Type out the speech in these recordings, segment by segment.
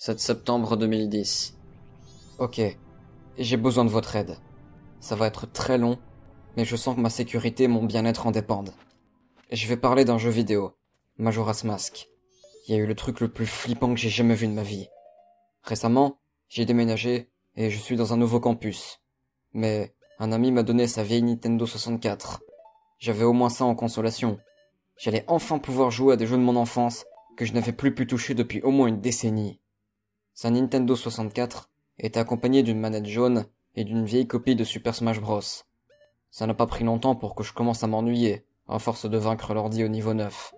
7 septembre 2010. Ok, j'ai besoin de votre aide. Ça va être très long, mais je sens que ma sécurité et mon bien-être en dépendent. Je vais parler d'un jeu vidéo, Majora's Mask. Il y a eu le truc le plus flippant que j'ai jamais vu de ma vie. Récemment, j'ai déménagé et je suis dans un nouveau campus. Mais un ami m'a donné sa vieille Nintendo 64. J'avais au moins ça en consolation. J'allais enfin pouvoir jouer à des jeux de mon enfance que je n'avais plus pu toucher depuis au moins une décennie. Sa Nintendo 64 était accompagnée d'une manette jaune et d'une vieille copie de Super Smash Bros. Ça n'a pas pris longtemps pour que je commence à m'ennuyer, à force de vaincre l'ordi au niveau 9.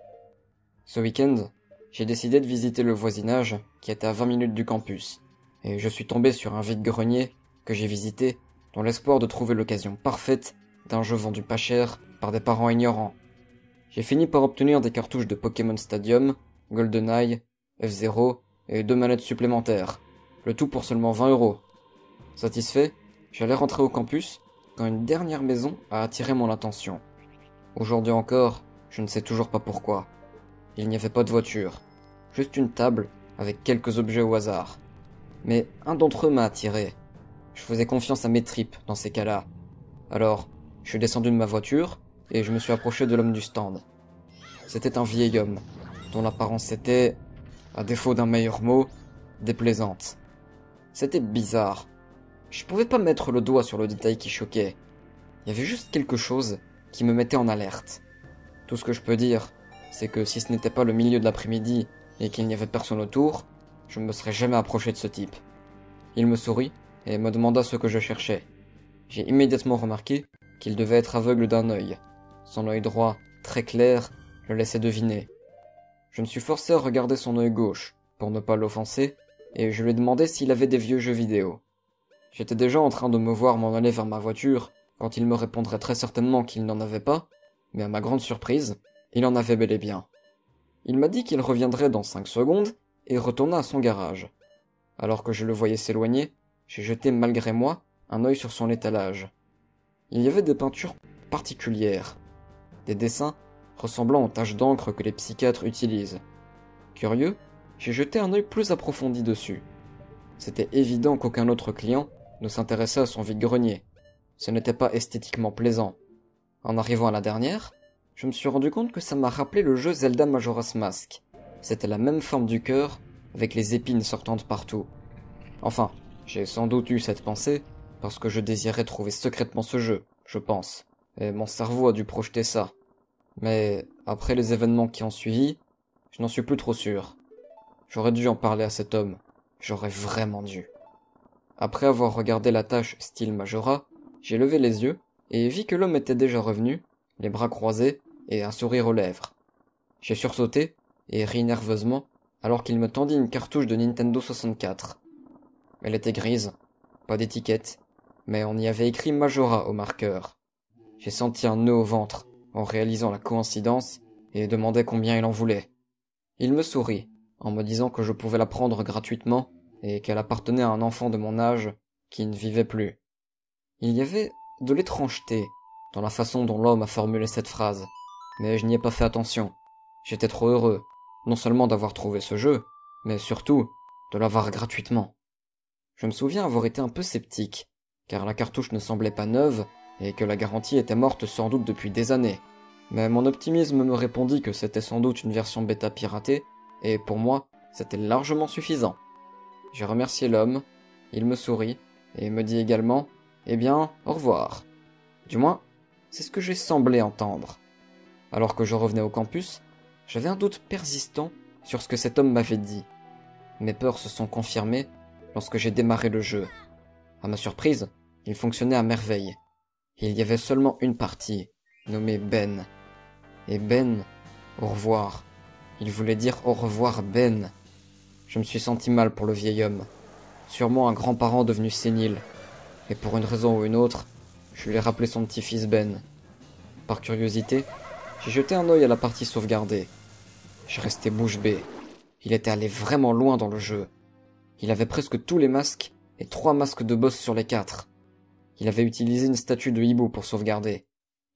Ce week-end, j'ai décidé de visiter le voisinage qui était à 20 minutes du campus, et je suis tombé sur un vide-grenier que j'ai visité dans l'espoir de trouver l'occasion parfaite d'un jeu vendu pas cher par des parents ignorants. J'ai fini par obtenir des cartouches de Pokémon Stadium, GoldenEye, F-Zero et 2 manettes supplémentaires, le tout pour seulement 20€. Satisfait, j'allais rentrer au campus quand une dernière maison a attiré mon attention. Aujourd'hui encore, je ne sais toujours pas pourquoi. Il n'y avait pas de voiture, juste une table avec quelques objets au hasard. Mais un d'entre eux m'a attiré. Je faisais confiance à mes tripes dans ces cas-là. Alors, je suis descendu de ma voiture et je me suis approché de l'homme du stand. C'était un vieil homme, dont l'apparence était, à défaut d'un meilleur mot, déplaisante. C'était bizarre. Je pouvais pas mettre le doigt sur le détail qui choquait. Il y avait juste quelque chose qui me mettait en alerte. Tout ce que je peux dire, c'est que si ce n'était pas le milieu de l'après-midi et qu'il n'y avait personne autour, je ne me serais jamais approché de ce type. Il me sourit et me demanda ce que je cherchais. J'ai immédiatement remarqué qu'il devait être aveugle d'un œil. Son œil droit, très clair, le laissait deviner. Je me suis forcé à regarder son œil gauche, pour ne pas l'offenser, et je lui ai demandé s'il avait des vieux jeux vidéo. J'étais déjà en train de me voir m'en aller vers ma voiture, quand il me répondrait très certainement qu'il n'en avait pas, mais à ma grande surprise, il en avait bel et bien. Il m'a dit qu'il reviendrait dans 5 secondes, et retourna à son garage. Alors que je le voyais s'éloigner, j'ai jeté malgré moi un œil sur son étalage. Il y avait des peintures particulières, des dessins ressemblant aux taches d'encre que les psychiatres utilisent. Curieux, j'ai jeté un œil plus approfondi dessus. C'était évident qu'aucun autre client ne s'intéressait à son vide-grenier. Ce n'était pas esthétiquement plaisant. En arrivant à la dernière, je me suis rendu compte que ça m'a rappelé le jeu Zelda Majora's Mask. C'était la même forme du cœur, avec les épines sortant de partout. Enfin, j'ai sans doute eu cette pensée, parce que je désirais trouver secrètement ce jeu, je pense, et mon cerveau a dû projeter ça. Mais, après les événements qui ont suivi, je n'en suis plus trop sûr. J'aurais dû en parler à cet homme, j'aurais vraiment dû. Après avoir regardé la tâche style Majora, j'ai levé les yeux, et vis que l'homme était déjà revenu, les bras croisés, et un sourire aux lèvres. J'ai sursauté, et ri nerveusement, alors qu'il me tendit une cartouche de Nintendo 64. Elle était grise, pas d'étiquette, mais on y avait écrit Majora au marqueur. J'ai senti un nœud au ventre, en réalisant la coïncidence, et demandai combien il en voulait. Il me sourit, en me disant que je pouvais la prendre gratuitement, et qu'elle appartenait à un enfant de mon âge, qui ne vivait plus. Il y avait de l'étrangeté dans la façon dont l'homme a formulé cette phrase, mais je n'y ai pas fait attention. J'étais trop heureux, non seulement d'avoir trouvé ce jeu, mais surtout de l'avoir gratuitement. Je me souviens avoir été un peu sceptique, car la cartouche ne semblait pas neuve, et que la garantie était morte sans doute depuis des années. Mais mon optimisme me répondit que c'était sans doute une version bêta piratée, et pour moi, c'était largement suffisant. J'ai remercié l'homme, il me sourit, et me dit également « Eh bien, au revoir ». Du moins, c'est ce que j'ai semblé entendre. Alors que je revenais au campus, j'avais un doute persistant sur ce que cet homme m'avait dit. Mes peurs se sont confirmées lorsque j'ai démarré le jeu. À ma surprise, il fonctionnait à merveille. Il y avait seulement une partie, nommée Ben. Et Ben, au revoir. Il voulait dire au revoir Ben. Je me suis senti mal pour le vieil homme. Sûrement un grand-parent devenu sénile. Et pour une raison ou une autre, je lui ai rappelé son petit-fils Ben. Par curiosité, j'ai jeté un œil à la partie sauvegardée. Je restais bouche bée. Il était allé vraiment loin dans le jeu. Il avait presque tous les masques et 3 masques de boss sur les 4. Il avait utilisé une statue de hibou pour sauvegarder.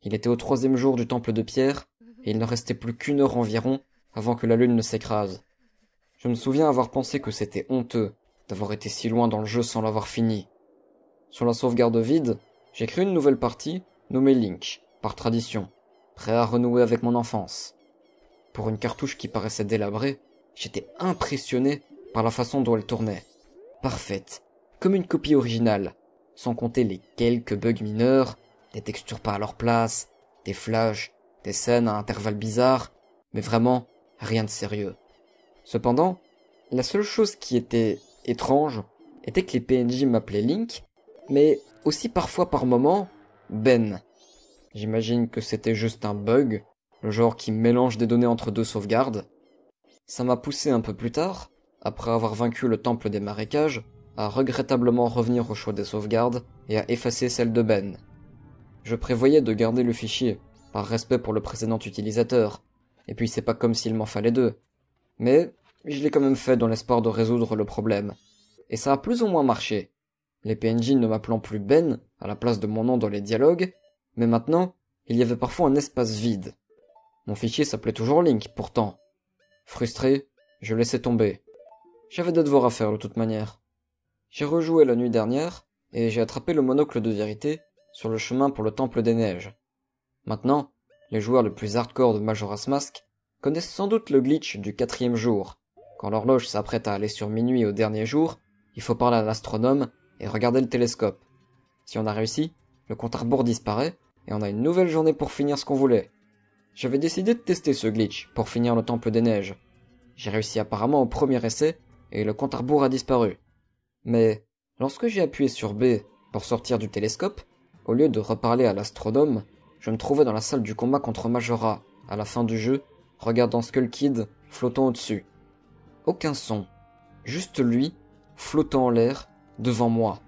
Il était au 3e jour du temple de pierre, et il ne restait plus qu'1 heure environ avant que la lune ne s'écrase. Je me souviens avoir pensé que c'était honteux d'avoir été si loin dans le jeu sans l'avoir fini. Sur la sauvegarde vide, j'ai créé une nouvelle partie nommée Link, par tradition, prêt à renouer avec mon enfance. Pour une cartouche qui paraissait délabrée, j'étais impressionné par la façon dont elle tournait. Parfaite, comme une copie originale, sans compter les quelques bugs mineurs, des textures pas à leur place, des flashs, des scènes à intervalles bizarres, mais vraiment rien de sérieux. Cependant, la seule chose qui était étrange était que les PNJ m'appelaient Link, mais aussi parfois par moments Ben. J'imagine que c'était juste un bug, le genre qui mélange des données entre deux sauvegardes. Ça m'a poussé un peu plus tard, après avoir vaincu le temple des marécages, à regrettablement revenir au choix des sauvegardes et à effacer celle de Ben. Je prévoyais de garder le fichier, par respect pour le précédent utilisateur, et puis c'est pas comme s'il m'en fallait deux. Mais je l'ai quand même fait dans l'espoir de résoudre le problème. Et ça a plus ou moins marché. Les PNJ ne m'appelant plus Ben à la place de mon nom dans les dialogues, mais maintenant, il y avait parfois un espace vide. Mon fichier s'appelait toujours Link, pourtant. Frustré, je laissais tomber. J'avais des devoirs à faire de toute manière. J'ai rejoué la nuit dernière, et j'ai attrapé le monocle de vérité sur le chemin pour le Temple des Neiges. Maintenant, les joueurs les plus hardcore de Majora's Mask connaissent sans doute le glitch du 4e jour. Quand l'horloge s'apprête à aller sur minuit au dernier jour, il faut parler à l'astronome et regarder le télescope. Si on a réussi, le compte à rebours disparaît et on a une nouvelle journée pour finir ce qu'on voulait. J'avais décidé de tester ce glitch pour finir le Temple des Neiges. J'ai réussi apparemment au premier essai et le compte à rebours a disparu. Mais lorsque j'ai appuyé sur B pour sortir du télescope, au lieu de reparler à l'astronome, je me trouvais dans la salle du combat contre Majora, à la fin du jeu, regardant Skull Kid flottant au-dessus. Aucun son, juste lui, flottant en l'air, devant moi,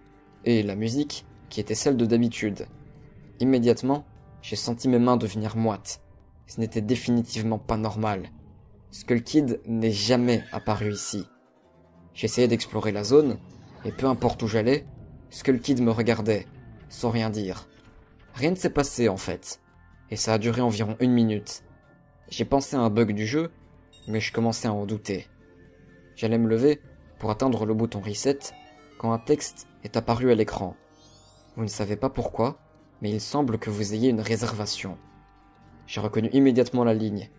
et la musique, qui était celle de d'habitude. Immédiatement, j'ai senti mes mains devenir moites. Ce n'était définitivement pas normal. Skull Kid n'est jamais apparu ici. J'essayais d'explorer la zone, et peu importe où j'allais, Skull Kid me regardait, sans rien dire. Rien ne s'est passé en fait, et ça a duré environ 1 minute. J'ai pensé à un bug du jeu, mais je commençais à en douter. J'allais me lever pour atteindre le bouton reset quand un texte est apparu à l'écran. Vous ne savez pas pourquoi, mais il semble que vous ayez une réservation. J'ai reconnu immédiatement la ligne.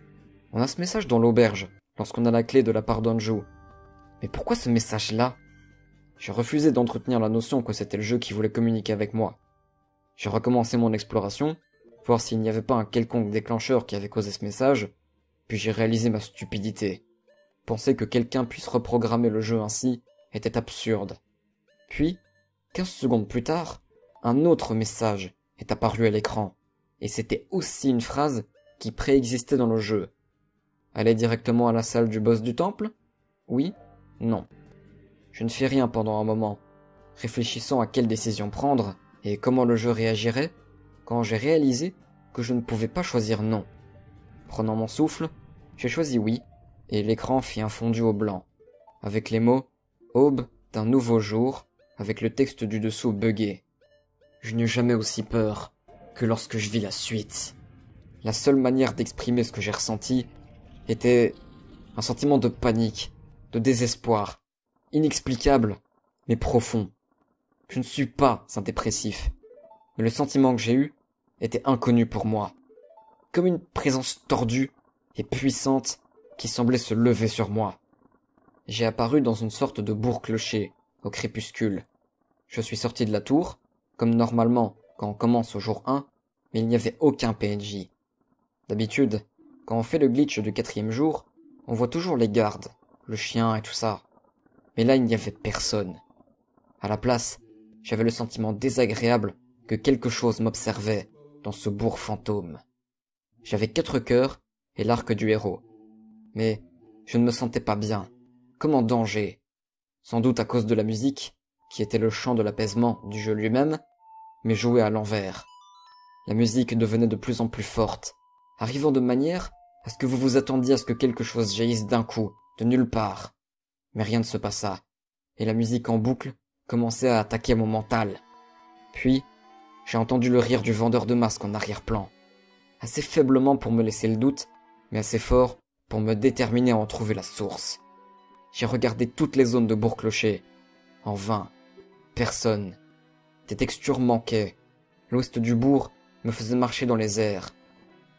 On a ce message dans l'auberge, lorsqu'on a la clé de la part d'Anju. Mais pourquoi ce message-là? J'ai refusé d'entretenir la notion que c'était le jeu qui voulait communiquer avec moi. J'ai recommencé mon exploration, voir s'il n'y avait pas un quelconque déclencheur qui avait causé ce message, puis j'ai réalisé ma stupidité. Penser que quelqu'un puisse reprogrammer le jeu ainsi était absurde. Puis, 15 secondes plus tard, un autre message est apparu à l'écran, et c'était aussi une phrase qui préexistait dans le jeu. Aller directement à la salle du boss du temple? Oui? Non. Je ne fis rien pendant un moment, réfléchissant à quelle décision prendre et comment le jeu réagirait, quand j'ai réalisé que je ne pouvais pas choisir non. Prenant mon souffle, j'ai choisi oui, et l'écran fit un fondu au blanc, avec les mots « Aube d'un nouveau jour » avec le texte du dessous buggé. Je n'eus jamais aussi peur que lorsque je vis la suite. La seule manière d'exprimer ce que j'ai ressenti était un sentiment de panique, de désespoir, inexplicable, mais profond. Je ne suis pas un dépressif, mais le sentiment que j'ai eu était inconnu pour moi, comme une présence tordue et puissante qui semblait se lever sur moi. J'ai apparu dans une sorte de bourg-clocher, au crépuscule. Je suis sorti de la tour, comme normalement quand on commence au jour 1, mais il n'y avait aucun PNJ. D'habitude, quand on fait le glitch du 4e jour, on voit toujours les gardes, le chien et tout ça. Mais là, il n'y avait personne. À la place, j'avais le sentiment désagréable que quelque chose m'observait dans ce bourg fantôme. J'avais 4 cœurs et l'arc du héros. Mais je ne me sentais pas bien, comme en danger. Sans doute à cause de la musique, qui était le chant de l'apaisement du jeu lui-même, mais jouée à l'envers. La musique devenait de plus en plus forte, arrivant de manière à ce que vous vous attendiez à ce que quelque chose jaillisse d'un coup, de nulle part. Mais rien ne se passa, et la musique en boucle commençait à attaquer mon mental. Puis, j'ai entendu le rire du vendeur de masques en arrière-plan. Assez faiblement pour me laisser le doute, mais assez fort pour me déterminer à en trouver la source. J'ai regardé toutes les zones de Bourg-Clocher. En vain. Personne. Des textures manquaient. L'ouest du bourg me faisait marcher dans les airs.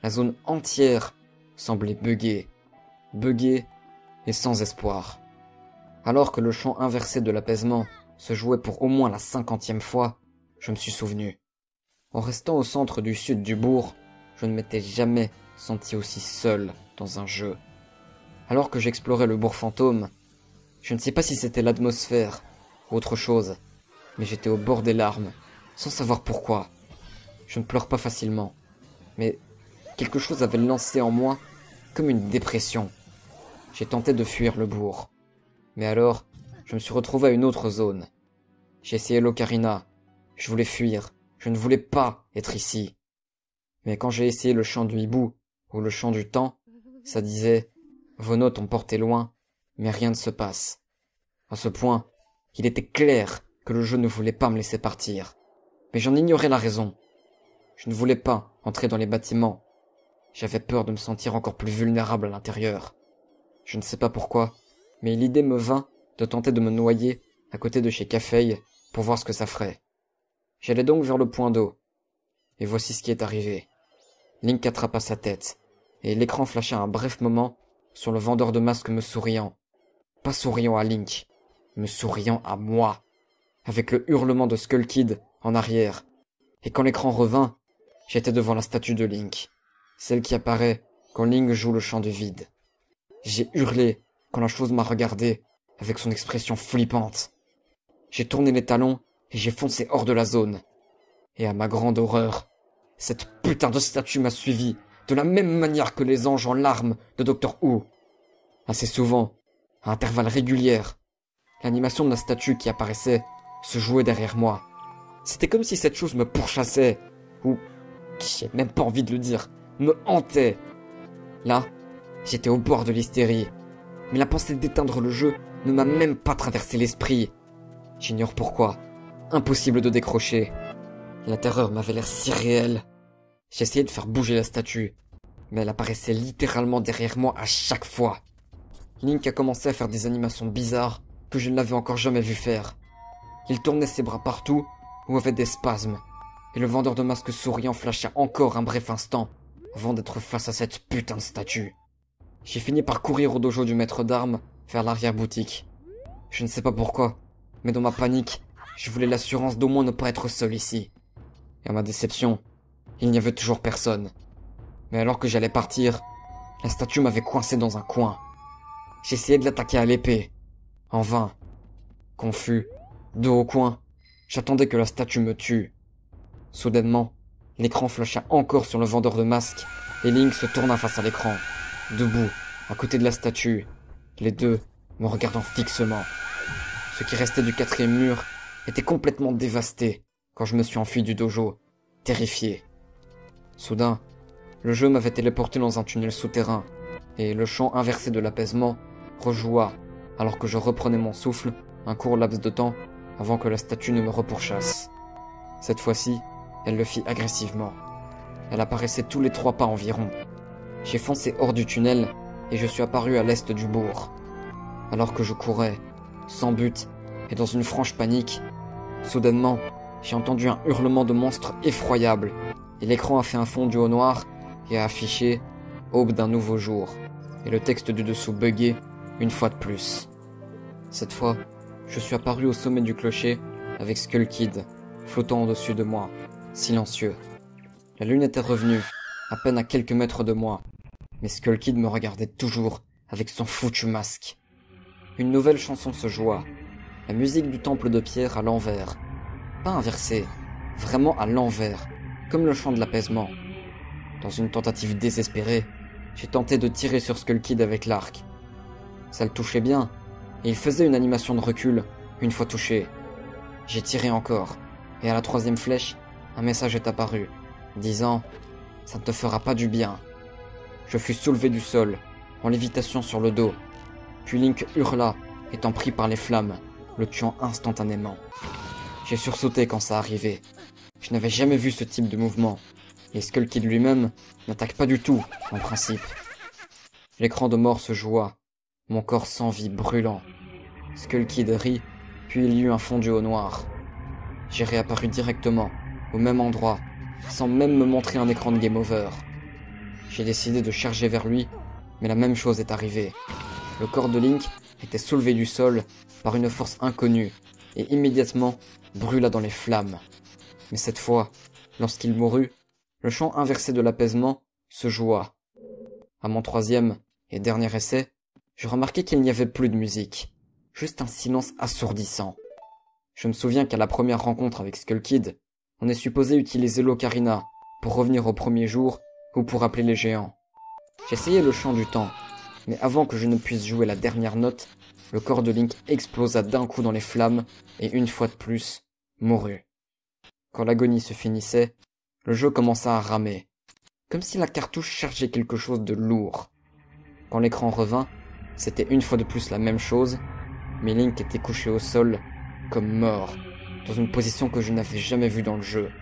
La zone entière semblait buggée. Buggée et sans espoir. Alors que le chant inversé de l'apaisement se jouait pour au moins la 50e fois, je me suis souvenu. En restant au centre du sud du bourg, je ne m'étais jamais senti aussi seul dans un jeu. Alors que j'explorais le bourg fantôme, je ne sais pas si c'était l'atmosphère ou autre chose, mais j'étais au bord des larmes, sans savoir pourquoi. Je ne pleure pas facilement, mais quelque chose avait lancé en moi comme une dépression. J'ai tenté de fuir le bourg, mais alors je me suis retrouvé à une autre zone. J'ai essayé l'ocarina, je voulais fuir, je ne voulais pas être ici. Mais quand j'ai essayé le chant du hibou ou le chant du temps, ça disait « Vos notes ont porté loin, mais rien ne se passe ». À ce point, il était clair que le jeu ne voulait pas me laisser partir. Mais j'en ignorais la raison. Je ne voulais pas entrer dans les bâtiments. J'avais peur de me sentir encore plus vulnérable à l'intérieur. Je ne sais pas pourquoi, mais l'idée me vint de tenter de me noyer à côté de chez Cafeille pour voir ce que ça ferait. J'allais donc vers le point d'eau. Et voici ce qui est arrivé. Link attrapa sa tête, et l'écran flasha un bref moment sur le vendeur de masques me souriant. Pas souriant à Link, me souriant à moi, avec le hurlement de Skull Kid en arrière. Et quand l'écran revint, j'étais devant la statue de Link, celle qui apparaît quand Link joue le chant du vide. J'ai hurlé quand la chose m'a regardé avec son expression flippante. J'ai tourné les talons et j'ai foncé hors de la zone. Et à ma grande horreur, cette putain de statue m'a suivi de la même manière que les anges en larmes de Doctor Who. Assez souvent, à intervalles réguliers, l'animation de la statue qui apparaissait se jouait derrière moi. C'était comme si cette chose me pourchassait, ou, j'ai même pas envie de le dire, me hantait. Là, j'étais au bord de l'hystérie, mais la pensée d'éteindre le jeu ne m'a même pas traversé l'esprit. J'ignore pourquoi. Impossible de décrocher. La terreur m'avait l'air si réelle. J'essayais de faire bouger la statue, mais elle apparaissait littéralement derrière moi à chaque fois. Link a commencé à faire des animations bizarres que je ne l'avais encore jamais vu faire. Il tournait ses bras partout ou avait des spasmes, et le vendeur de masques souriant flasha encore un bref instant avant d'être face à cette putain de statue. J'ai fini par courir au dojo du maître d'armes vers l'arrière-boutique. Je ne sais pas pourquoi, mais dans ma panique, je voulais l'assurance d'au moins ne pas être seul ici. Et à ma déception, il n'y avait toujours personne. Mais alors que j'allais partir, la statue m'avait coincé dans un coin. J'essayais de l'attaquer à l'épée. En vain. Confus, dos au coin, j'attendais que la statue me tue. Soudainement, l'écran flasha encore sur le vendeur de masques et Link se tourna face à l'écran, debout, à côté de la statue, les deux me regardant fixement. Ce qui restait du 4e mur était complètement dévasté quand je me suis enfui du dojo, terrifié. Soudain, le jeu m'avait téléporté dans un tunnel souterrain et le chant inversé de l'apaisement rejoua alors que je reprenais mon souffle un court laps de temps avant que la statue ne me repourchasse. Cette fois-ci, elle le fit agressivement. Elle apparaissait tous les 3 pas environ. J'ai foncé hors du tunnel et je suis apparu à l'est du bourg. Alors que je courais, sans but et dans une franche panique, soudainement, j'ai entendu un hurlement de monstre effroyable et l'écran a fait un fondu au noir et a affiché « Aube d'un nouveau jour » et le texte du dessous buggé une fois de plus. Cette fois, je suis apparu au sommet du clocher avec Skull Kid, flottant au-dessus de moi, silencieux. La lune était revenue, à peine à quelques mètres de moi, mais Skull Kid me regardait toujours avec son foutu masque. Une nouvelle chanson se joua, la musique du temple de pierre à l'envers. Pas inversée, vraiment à l'envers, comme le chant de l'apaisement. Dans une tentative désespérée, j'ai tenté de tirer sur Skull Kid avec l'arc. Ça le touchait bien, et il faisait une animation de recul une fois touché. J'ai tiré encore, et à la 3e flèche, un message est apparu, disant « Ça ne te fera pas du bien ». Je fus soulevé du sol, en lévitation sur le dos. Puis Link hurla, étant pris par les flammes, le tuant instantanément. J'ai sursauté quand ça arrivait. Je n'avais jamais vu ce type de mouvement, et Skull Kid lui-même n'attaque pas du tout, en principe. L'écran de mort se joua, mon corps sans vie brûlant. Skull Kid rit, puis il y eut un fondu au noir. J'ai réapparu directement, au même endroit, sans même me montrer un écran de game over. J'ai décidé de charger vers lui, mais la même chose est arrivée. Le corps de Link était soulevé du sol par une force inconnue et immédiatement brûla dans les flammes. Mais cette fois, lorsqu'il mourut, le chant inversé de l'apaisement se joua. À mon troisième et dernier essai, je remarquai qu'il n'y avait plus de musique, juste un silence assourdissant. Je me souviens qu'à la première rencontre avec Skull Kid, on est supposé utiliser l'ocarina pour revenir au premier jour ou pour appeler les géants. J'essayais le chant du temps, mais avant que je ne puisse jouer la dernière note, le corps de Link explosa d'un coup dans les flammes et une fois de plus, mourut. Quand l'agonie se finissait, le jeu commença à ramer, comme si la cartouche chargeait quelque chose de lourd. Quand l'écran revint, c'était une fois de plus la même chose, mais Link était couché au sol, comme mort, dans une position que je n'avais jamais vue dans le jeu.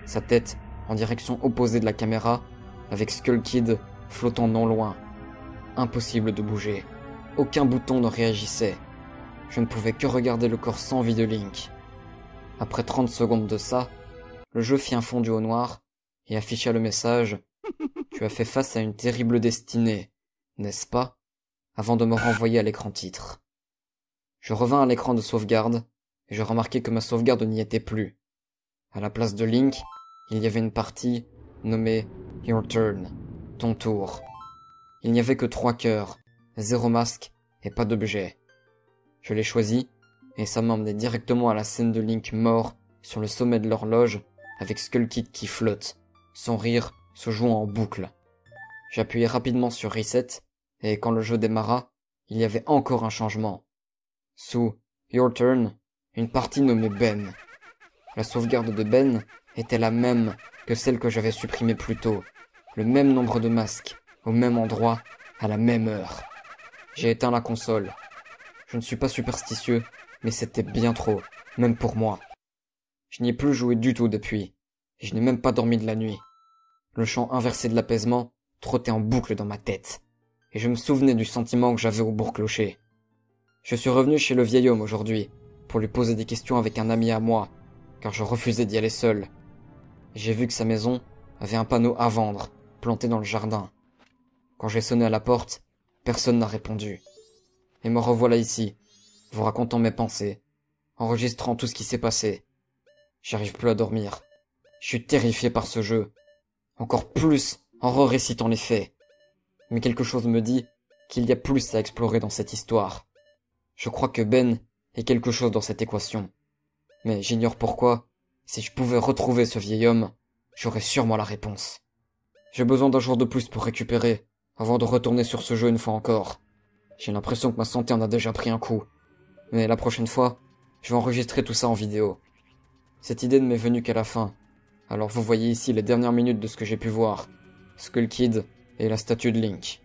Sa tête en direction opposée de la caméra, avec Skull Kid flottant non loin. Impossible de bouger. Aucun bouton ne réagissait. Je ne pouvais que regarder le corps sans vie de Link. Après 30 secondes de ça, le jeu fit un fondu au noir et afficha le message « Tu as fait face à une terrible destinée, n'est-ce pas ?» avant de me renvoyer à l'écran titre. Je revins à l'écran de sauvegarde et je remarquai que ma sauvegarde n'y était plus. À la place de Link, il y avait une partie nommée « Your Turn », ton tour. Il n'y avait que 3 cœurs, 0 masque et pas d'objet. Je l'ai choisi et ça m'emmenait directement à la scène de Link mort sur le sommet de l'horloge avec Skull Kid qui flotte, son rire se jouant en boucle. J'appuyai rapidement sur Reset et quand le jeu démarra, il y avait encore un changement. Sous Your Turn, une partie nommée Ben. La sauvegarde de Ben était la même que celle que j'avais supprimée plus tôt. Le même nombre de masques, au même endroit, à la même heure. J'ai éteint la console. Je ne suis pas superstitieux, mais c'était bien trop, même pour moi. Je n'y ai plus joué du tout depuis, et je n'ai même pas dormi de la nuit. Le chant inversé de l'apaisement trottait en boucle dans ma tête, et je me souvenais du sentiment que j'avais au bourg-clocher. Je suis revenu chez le vieil homme aujourd'hui, pour lui poser des questions avec un ami à moi, car je refusais d'y aller seul. J'ai vu que sa maison avait un panneau à vendre, planté dans le jardin. Quand j'ai sonné à la porte, personne n'a répondu. Et me revoilà ici, vous racontant mes pensées, enregistrant tout ce qui s'est passé. J'arrive plus à dormir. Je suis terrifié par ce jeu. Encore plus en récitant les faits. Mais quelque chose me dit qu'il y a plus à explorer dans cette histoire. Je crois que Ben est quelque chose dans cette équation. Mais j'ignore pourquoi. Si je pouvais retrouver ce vieil homme, j'aurais sûrement la réponse. J'ai besoin d'un jour de plus pour récupérer, avant de retourner sur ce jeu une fois encore. J'ai l'impression que ma santé en a déjà pris un coup. Mais la prochaine fois, je vais enregistrer tout ça en vidéo. Cette idée ne m'est venue qu'à la fin. Alors vous voyez ici les dernières minutes de ce que j'ai pu voir. Skull Kid et la statue de Link.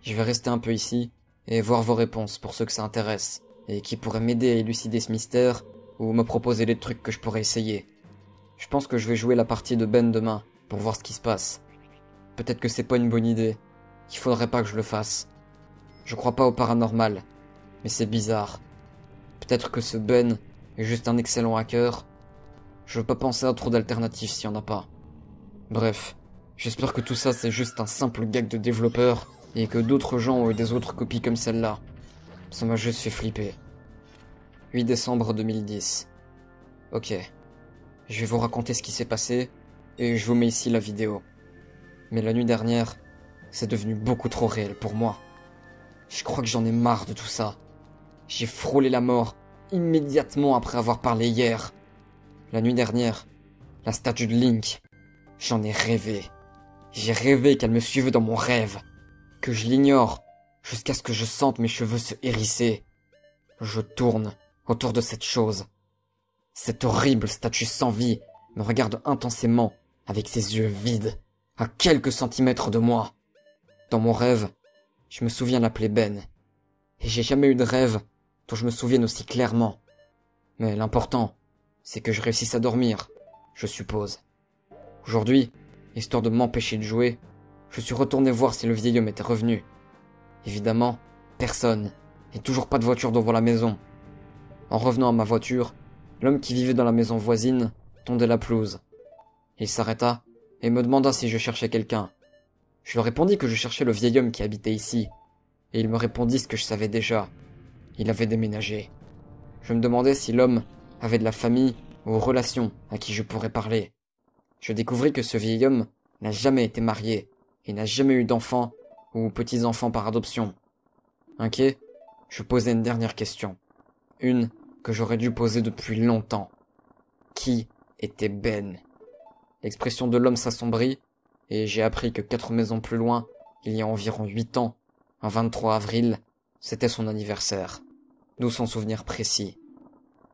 Je vais rester un peu ici et voir vos réponses pour ceux que ça intéresse et qui pourraient m'aider à élucider ce mystère ou me proposer des trucs que je pourrais essayer. Je pense que je vais jouer la partie de Ben demain pour voir ce qui se passe. Peut-être que c'est pas une bonne idée, qu'il faudrait pas que je le fasse. Je crois pas au paranormal, mais c'est bizarre. Peut-être que ce Ben est juste un excellent hacker. Je veux pas penser à trop d'alternatives s'il y en a pas. Bref, j'espère que tout ça c'est juste un simple gag de développeur et que d'autres gens ont eu des autres copies comme celle-là. Ça m'a juste fait flipper. 8 décembre 2010. Ok. Je vais vous raconter ce qui s'est passé et je vous mets ici la vidéo. Mais la nuit dernière, c'est devenu beaucoup trop réel pour moi. Je crois que j'en ai marre de tout ça. J'ai frôlé la mort immédiatement après avoir parlé hier. La nuit dernière, la statue de Link, j'en ai rêvé. J'ai rêvé qu'elle me suivait dans mon rêve, que je l'ignore jusqu'à ce que je sente mes cheveux se hérisser. Je tourne autour de cette chose. Cette horrible statue sans vie me regarde intensément avec ses yeux vides, à quelques centimètres de moi. Dans mon rêve, je me souviens l'appeler Ben. Et j'ai jamais eu de rêve dont je me souvienne aussi clairement. Mais l'important, c'est que je réussisse à dormir, je suppose. Aujourd'hui, histoire de m'empêcher de jouer, je suis retourné voir si le vieil homme était revenu. Évidemment, Personne. Et toujours pas de voiture devant la maison. En revenant à ma voiture, l'homme qui vivait dans la maison voisine tondait la pelouse. Il s'arrêta et me demanda si je cherchais quelqu'un. Je lui répondis que je cherchais le vieil homme qui habitait ici. Et il me répondit ce que je savais déjà. Il avait déménagé. Je me demandais si l'homme avait de la famille ou relations à qui je pourrais parler. Je découvris que ce vieil homme n'a jamais été marié et n'a jamais eu d'enfants ou petits-enfants par adoption. Inquiet, je posai une dernière question. Une que j'aurais dû poser depuis longtemps. Qui était Ben? L'expression de l'homme s'assombrit, et j'ai appris que 4 maisons plus loin, il y a environ 8 ans, un 23 avril, c'était son anniversaire. D'où son souvenir précis.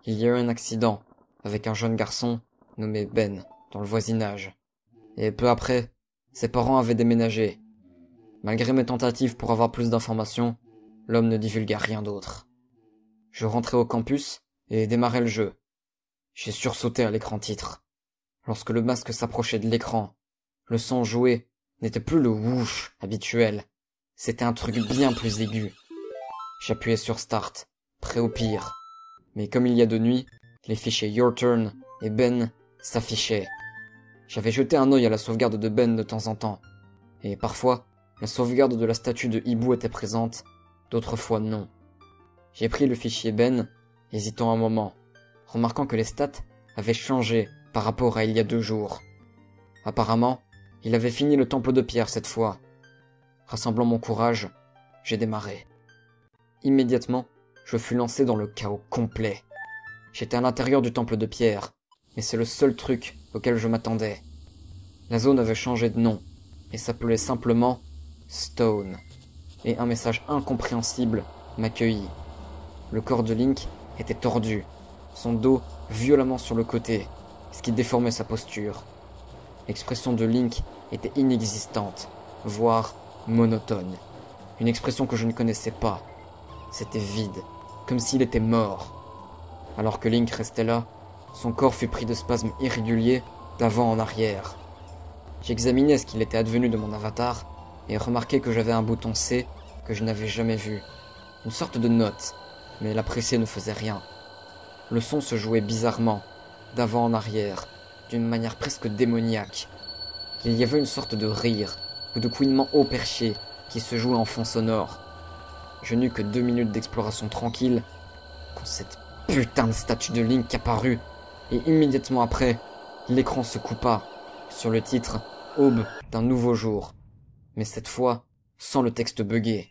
Il y a eu un accident avec un jeune garçon nommé Ben dans le voisinage. Et peu après, ses parents avaient déménagé. Malgré mes tentatives pour avoir plus d'informations, l'homme ne divulgua rien d'autre. Je rentrai au campus et démarrai le jeu. J'ai sursauté à l'écran titre. Lorsque le masque s'approchait de l'écran, le son joué n'était plus le whoosh habituel. C'était un truc bien plus aigu. J'appuyais sur Start, prêt au pire. Mais comme il y a de nuit, les fichiers Your Turn et Ben s'affichaient. J'avais jeté un œil à la sauvegarde de Ben de temps en temps. Et parfois, la sauvegarde de la statue de hibou était présente, d'autres fois non. J'ai pris le fichier Ben, hésitant un moment, remarquant que les stats avaient changé par rapport à il y a 2 jours. Apparemment, il avait fini le temple de pierre cette fois. Rassemblant mon courage, j'ai démarré. Immédiatement, je fus lancé dans le chaos complet. J'étais à l'intérieur du temple de pierre, mais c'est le seul truc auquel je m'attendais. La zone avait changé de nom, et s'appelait simplement Stone, et un message incompréhensible m'accueillit. Le corps de Link était tordu, son dos violemment sur le côté, ce qui déformait sa posture. L'expression de Link était inexistante, voire monotone. Une expression que je ne connaissais pas. C'était vide, comme s'il était mort. Alors que Link restait là, son corps fut pris de spasmes irréguliers d'avant en arrière. J'examinais ce qu'il était advenu de mon avatar et remarquai que j'avais un bouton C que je n'avais jamais vu. Une sorte de note, mais l'apprécier ne faisait rien. Le son se jouait bizarrement, d'avant en arrière, d'une manière presque démoniaque. Il y avait une sorte de rire, ou de couinement haut perché, qui se jouait en fond sonore. Je n'eus que 2 minutes d'exploration tranquille, quand cette putain de statue de Link apparut, et immédiatement après, l'écran se coupa, sur le titre « Aube d'un nouveau jour », mais cette fois, sans le texte buggé.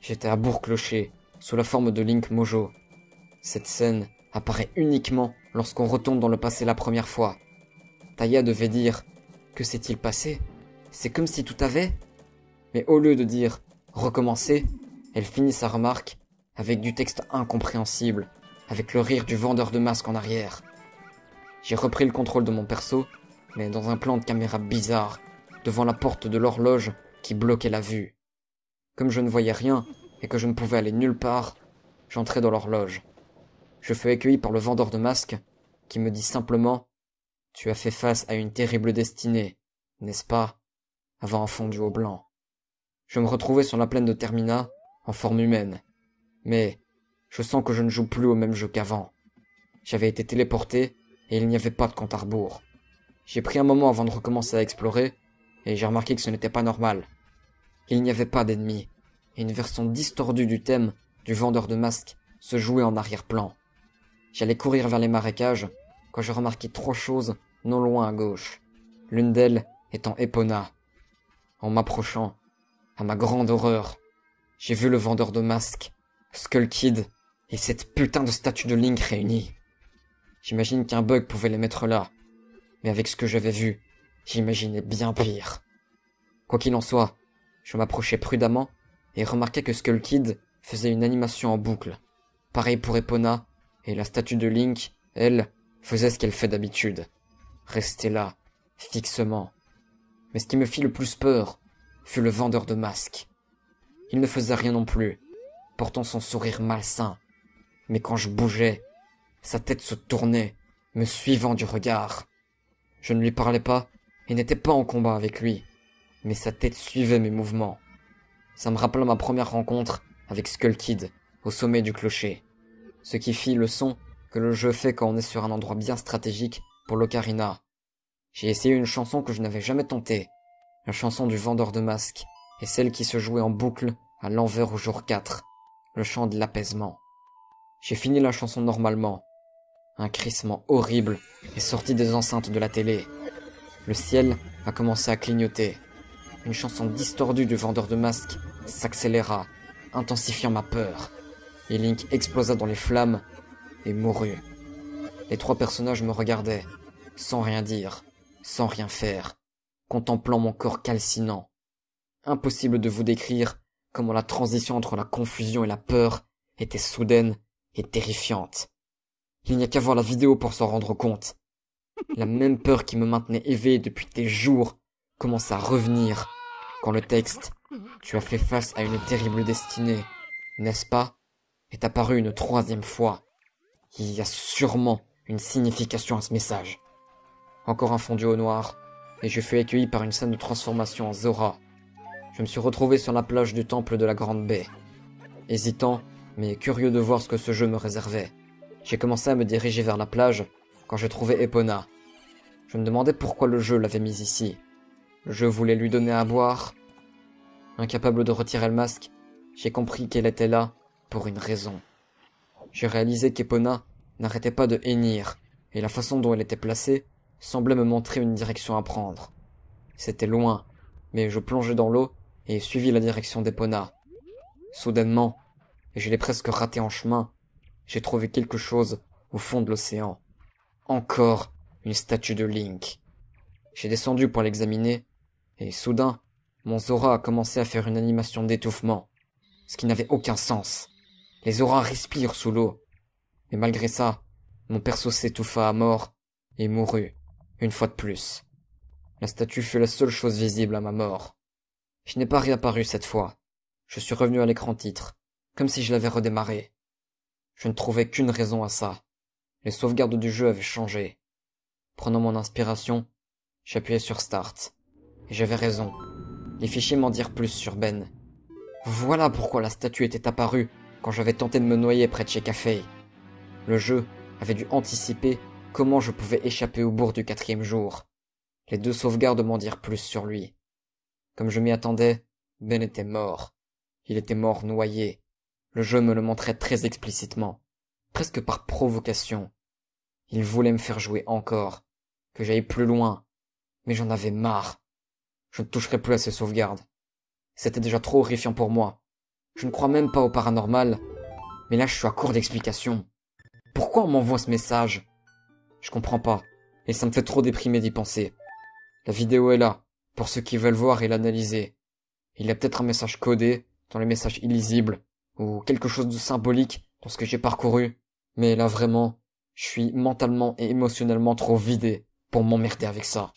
J'étais à Bourg-Clocher, sous la forme de Link Mojo. Cette scène apparaît uniquement lorsqu'on retourne dans le passé la première fois. Taya devait dire « Que s'est-il passé? C'est comme si tout avait ?» Mais au lieu de dire « Recommencer », elle finit sa remarque avec du texte incompréhensible, avec le rire du vendeur de masques en arrière. J'ai repris le contrôle de mon perso, mais dans un plan de caméra bizarre, devant la porte de l'horloge qui bloquait la vue. Comme je ne voyais rien et que je ne pouvais aller nulle part, j'entrai dans l'horloge. Je fus accueilli par le vendeur de masques, qui me dit simplement « Tu as fait face à une terrible destinée, n'est-ce pas ?» avant un fondu au blanc. Je me retrouvais sur la plaine de Termina, en forme humaine. Mais je sens que je ne joue plus au même jeu qu'avant. J'avais été téléporté, et il n'y avait pas de compte à rebours. J'ai pris un moment avant de recommencer à explorer, et j'ai remarqué que ce n'était pas normal. Il n'y avait pas d'ennemis, et une version distordue du thème du vendeur de masques se jouait en arrière-plan. J'allais courir vers les marécages, quand je remarquai 3 choses non loin à gauche, l'une d'elles étant Epona. En m'approchant, à ma grande horreur, j'ai vu le vendeur de masques, Skull Kid, et cette putain de statue de Link réunie. J'imagine qu'un bug pouvait les mettre là, mais avec ce que j'avais vu, j'imaginais bien pire. Quoi qu'il en soit, je m'approchais prudemment et remarquai que Skull Kid faisait une animation en boucle. Pareil pour Epona, et la statue de Link, elle, faisait ce qu'elle fait d'habitude. Rester là, fixement. Mais ce qui me fit le plus peur fut le vendeur de masques. Il ne faisait rien non plus, portant son sourire malsain. Mais quand je bougeais, sa tête se tournait, me suivant du regard. Je ne lui parlais pas et n'étais pas en combat avec lui, mais sa tête suivait mes mouvements. Ça me rappela ma première rencontre avec Skull Kid, au sommet du clocher. Ce qui fit le son que le jeu fait quand on est sur un endroit bien stratégique pour l'ocarina. J'ai essayé une chanson que je n'avais jamais tentée, la chanson du vendeur de masques, et celle qui se jouait en boucle à l'envers au jour 4, le chant de l'apaisement. J'ai fini la chanson normalement. Un crissement horrible est sorti des enceintes de la télé. Le ciel a commencé à clignoter. Une chanson distordue du vendeur de masques s'accéléra, intensifiant ma peur. Et Link explosa dans les flammes et mourut. Les 3 personnages me regardaient, sans rien dire, sans rien faire, contemplant mon corps calcinant. Impossible de vous décrire comment la transition entre la confusion et la peur était soudaine et terrifiante. Il n'y a qu'à voir la vidéo pour s'en rendre compte. La même peur qui me maintenait éveillé depuis des jours commence à revenir quand le texte « Tu as fait face à une terrible destinée, n'est-ce pas ?» est apparu une 3e fois. Il y a sûrement une signification à ce message. Encore un fondu au noir, et je fus accueilli par une scène de transformation en Zora. Je me suis retrouvé sur la plage du temple de la Grande Baie. Hésitant, mais curieux de voir ce que ce jeu me réservait. J'ai commencé à me diriger vers la plage quand j'ai trouvé Epona. Je me demandais pourquoi le jeu l'avait mise ici. Le jeu voulait lui donner à boire. Incapable de retirer le masque, j'ai compris qu'elle était là pour une raison. J'ai réalisé qu'Epona n'arrêtait pas de hennir, et la façon dont elle était placée semblait me montrer une direction à prendre. C'était loin, mais je plongeais dans l'eau et suivis la direction d'Epona. Soudainement, et je l'ai presque raté en chemin, j'ai trouvé quelque chose au fond de l'océan. Encore une statue de Link. J'ai descendu pour l'examiner, et soudain, mon Zora a commencé à faire une animation d'étouffement, ce qui n'avait aucun sens. Les Zora respirent sous l'eau. Mais malgré ça, mon perso s'étouffa à mort et mourut, une fois de plus. La statue fut la seule chose visible à ma mort. Je n'ai pas réapparu cette fois. Je suis revenu à l'écran titre, comme si je l'avais redémarré. Je ne trouvais qu'une raison à ça. Les sauvegardes du jeu avaient changé. Prenant mon inspiration, j'appuyai sur Start. Et j'avais raison. Les fichiers m'en dirent plus sur Ben. Voilà pourquoi la statue était apparue quand j'avais tenté de me noyer près de chez Café. Le jeu avait dû anticiper comment je pouvais échapper au bourg du 4e jour. Les 2 sauvegardes m'en dirent plus sur lui. Comme je m'y attendais, Ben était mort. Il était mort noyé. Le jeu me le montrait très explicitement, presque par provocation. Il voulait me faire jouer encore, que j'aille plus loin, mais j'en avais marre. Je ne toucherai plus à ces sauvegardes. C'était déjà trop horrifiant pour moi. Je ne crois même pas au paranormal, mais là je suis à court d'explications. Pourquoi on m'envoie ce message? Je comprends pas, et ça me fait trop déprimer d'y penser. La vidéo est là, pour ceux qui veulent voir et l'analyser. Il y a peut-être un message codé, dans les messages illisibles, ou quelque chose de symbolique dans ce que j'ai parcouru, mais là vraiment, je suis mentalement et émotionnellement trop vidé pour m'emmerder avec ça.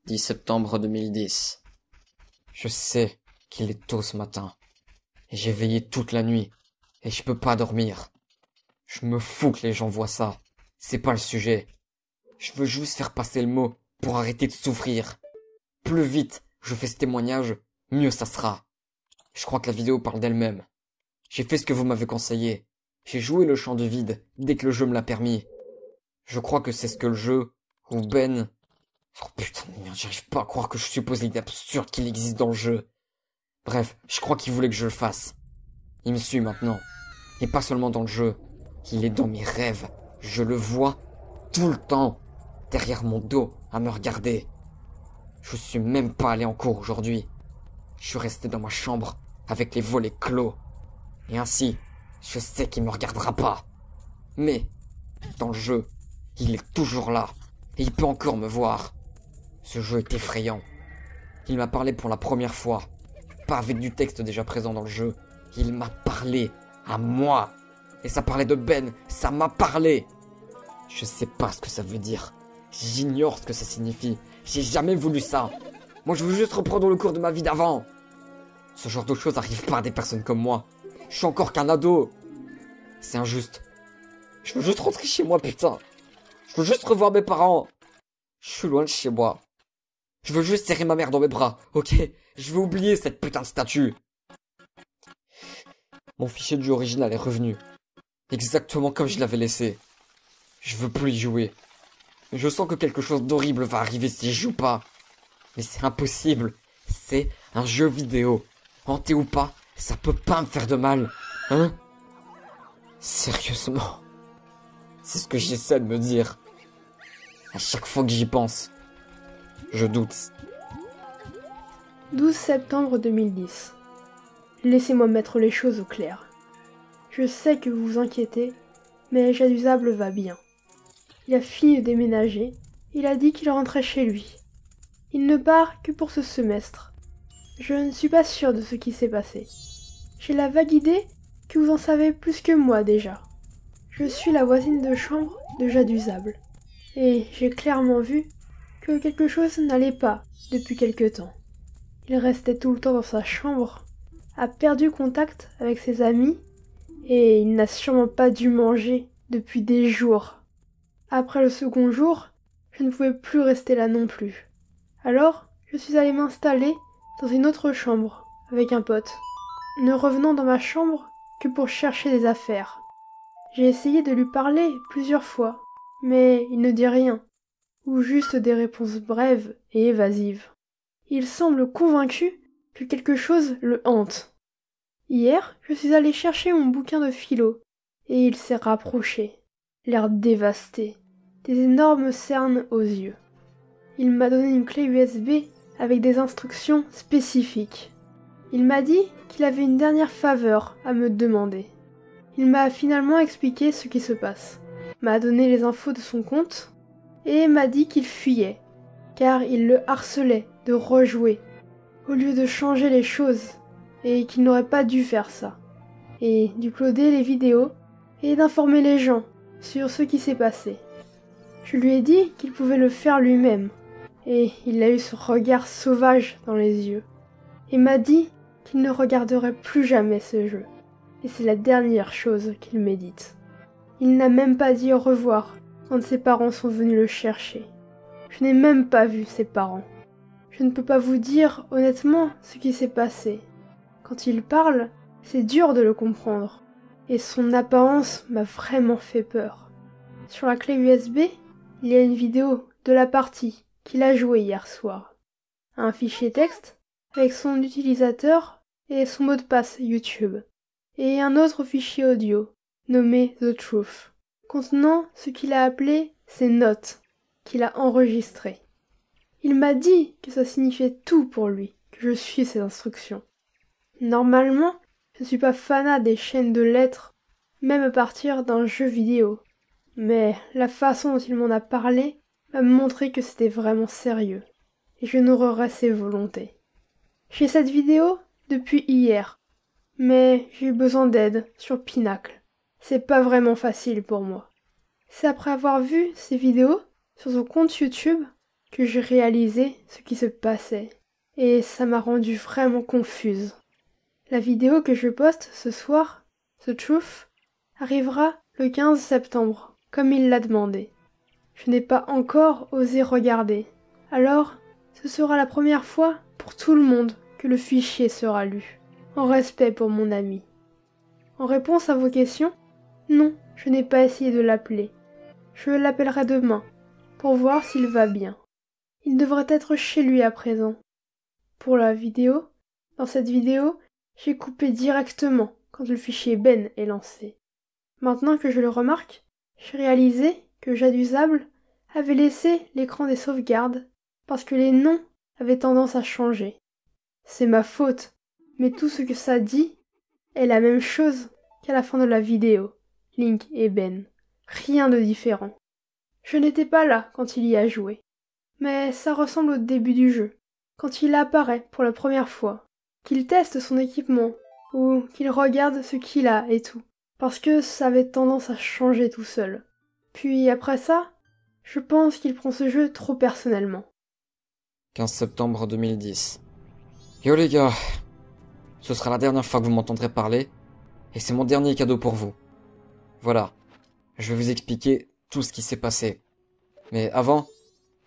10 septembre 2010. Je sais qu'il est tôt ce matin, et j'ai veillé toute la nuit, et je peux pas dormir. Je me fous que les gens voient ça, c'est pas le sujet. Je veux juste faire passer le mot pour arrêter de souffrir. Plus vite je fais ce témoignage, mieux ça sera. Je crois que la vidéo parle d'elle-même. J'ai fait ce que vous m'avez conseillé. J'ai joué le chant du vide dès que le jeu me l'a permis. Je crois que c'est ce que le jeu, ou Ben... Oh putain de merde, j'arrive pas à croire que je suppose l'idée absurde qu'il existe dans le jeu. Bref, je crois qu'il voulait que je le fasse. Il me suit maintenant. Et pas seulement dans le jeu. Il est dans mes rêves. Je le vois tout le temps. Derrière mon dos, à me regarder. Je suis même pas allé en cours aujourd'hui. Je suis resté dans ma chambre, avec les volets clos. Et ainsi, je sais qu'il me regardera pas. Mais, dans le jeu, il est toujours là. Et il peut encore me voir. Ce jeu est effrayant. Il m'a parlé pour la première fois. Pas avec du texte déjà présent dans le jeu. Il m'a parlé à moi. Et ça parlait de Ben. Ça m'a parlé. Je sais pas ce que ça veut dire. J'ignore ce que ça signifie. J'ai jamais voulu ça. Moi je veux juste reprendre le cours de ma vie d'avant. Ce genre de choses arrive pas à des personnes comme moi. Je suis encore qu'un ado. C'est injuste. Je veux juste rentrer chez moi, putain. Je veux juste revoir mes parents. Je suis loin de chez moi. Je veux juste serrer ma mère dans mes bras, ok? Je veux oublier cette putain de statue. Mon fichier de jeu original est revenu. Exactement comme je l'avais laissé. Je veux plus y jouer. Je sens que quelque chose d'horrible va arriver si je joue pas. Mais c'est impossible. C'est un jeu vidéo. Hanté ou pas, ça peut pas me faire de mal. Hein? Sérieusement. C'est ce que j'essaie de me dire. À chaque fois que j'y pense, je doute. 12 septembre 2010. Laissez-moi mettre les choses au clair. Je sais que vous vous inquiétez, mais Jadusable va bien. Il a fini de déménager, il a dit qu'il rentrait chez lui. Il ne part que pour ce semestre. Je ne suis pas sûre de ce qui s'est passé. J'ai la vague idée que vous en savez plus que moi déjà. Je suis la voisine de chambre de Jadusable, et j'ai clairement vu que quelque chose n'allait pas depuis quelque temps. Il restait tout le temps dans sa chambre, a perdu contact avec ses amis, et il n'a sûrement pas dû manger depuis des jours. Après le second jour, je ne pouvais plus rester là non plus. Alors, je suis allée m'installer dans une autre chambre avec un pote, ne revenant dans ma chambre que pour chercher des affaires. J'ai essayé de lui parler plusieurs fois, mais il ne dit rien, ou juste des réponses brèves et évasives. Il semble convaincu que quelque chose le hante. Hier, je suis allée chercher mon bouquin de philo, et il s'est rapproché, l'air dévasté, des énormes cernes aux yeux. Il m'a donné une clé USB avec des instructions spécifiques. Il m'a dit qu'il avait une dernière faveur à me demander. Il m'a finalement expliqué ce qui se passe, m'a donné les infos de son compte, et m'a dit qu'il fuyait, car il le harcelait de rejouer, au lieu de changer les choses, et qu'il n'aurait pas dû faire ça, et d'uploader les vidéos, et d'informer les gens sur ce qui s'est passé. Je lui ai dit qu'il pouvait le faire lui-même, et il a eu ce regard sauvage dans les yeux, et m'a dit qu'il ne regarderait plus jamais ce jeu, et c'est la dernière chose qu'il médite. Il n'a même pas dit au revoir quand ses parents sont venus le chercher. Je n'ai même pas vu ses parents. Je ne peux pas vous dire honnêtement ce qui s'est passé. Quand il parle, c'est dur de le comprendre, et son apparence m'a vraiment fait peur. Sur la clé USB, il y a une vidéo de la partie qu'il a jouée hier soir. Un fichier texte avec son utilisateur et son mot de passe YouTube. Et un autre fichier audio, nommé The Truth, contenant ce qu'il a appelé ses notes, qu'il a enregistrées. Il m'a dit que ça signifiait tout pour lui, que je suis ses instructions. Normalement, je ne suis pas fanat des chaînes de lettres, même à partir d'un jeu vidéo. Mais la façon dont il m'en a parlé m'a montré que c'était vraiment sérieux, et je n'aurais ses volontés. J'ai cette vidéo depuis hier, mais j'ai eu besoin d'aide sur Pinacle. C'est pas vraiment facile pour moi. C'est après avoir vu ces vidéos sur son compte YouTube que j'ai réalisé ce qui se passait, et ça m'a rendue vraiment confuse. La vidéo que je poste ce soir, The Truth, arrivera le 15 septembre, comme il l'a demandé. Je n'ai pas encore osé regarder, alors ce sera la première fois pour tout le monde que le fichier sera lu, en respect pour mon ami. En réponse à vos questions, non, je n'ai pas essayé de l'appeler. Je l'appellerai demain, pour voir s'il va bien. Il devrait être chez lui à présent. Pour la vidéo, dans cette vidéo, j'ai coupé directement quand le fichier Ben est lancé. Maintenant que je le remarque, j'ai réalisé que Jadusable avait laissé l'écran des sauvegardes parce que les noms avaient tendance à changer. C'est ma faute, mais tout ce que ça dit est la même chose qu'à la fin de la vidéo, Link et Ben. Rien de différent. Je n'étais pas là quand il y a joué, mais ça ressemble au début du jeu, quand il apparaît pour la première fois, qu'il teste son équipement, ou qu'il regarde ce qu'il a et tout, parce que ça avait tendance à changer tout seul. Puis après ça, je pense qu'il prend ce jeu trop personnellement. 15 septembre 2010. Yo les gars, ce sera la dernière fois que vous m'entendrez parler, et c'est mon dernier cadeau pour vous. Voilà, je vais vous expliquer tout ce qui s'est passé. Mais avant,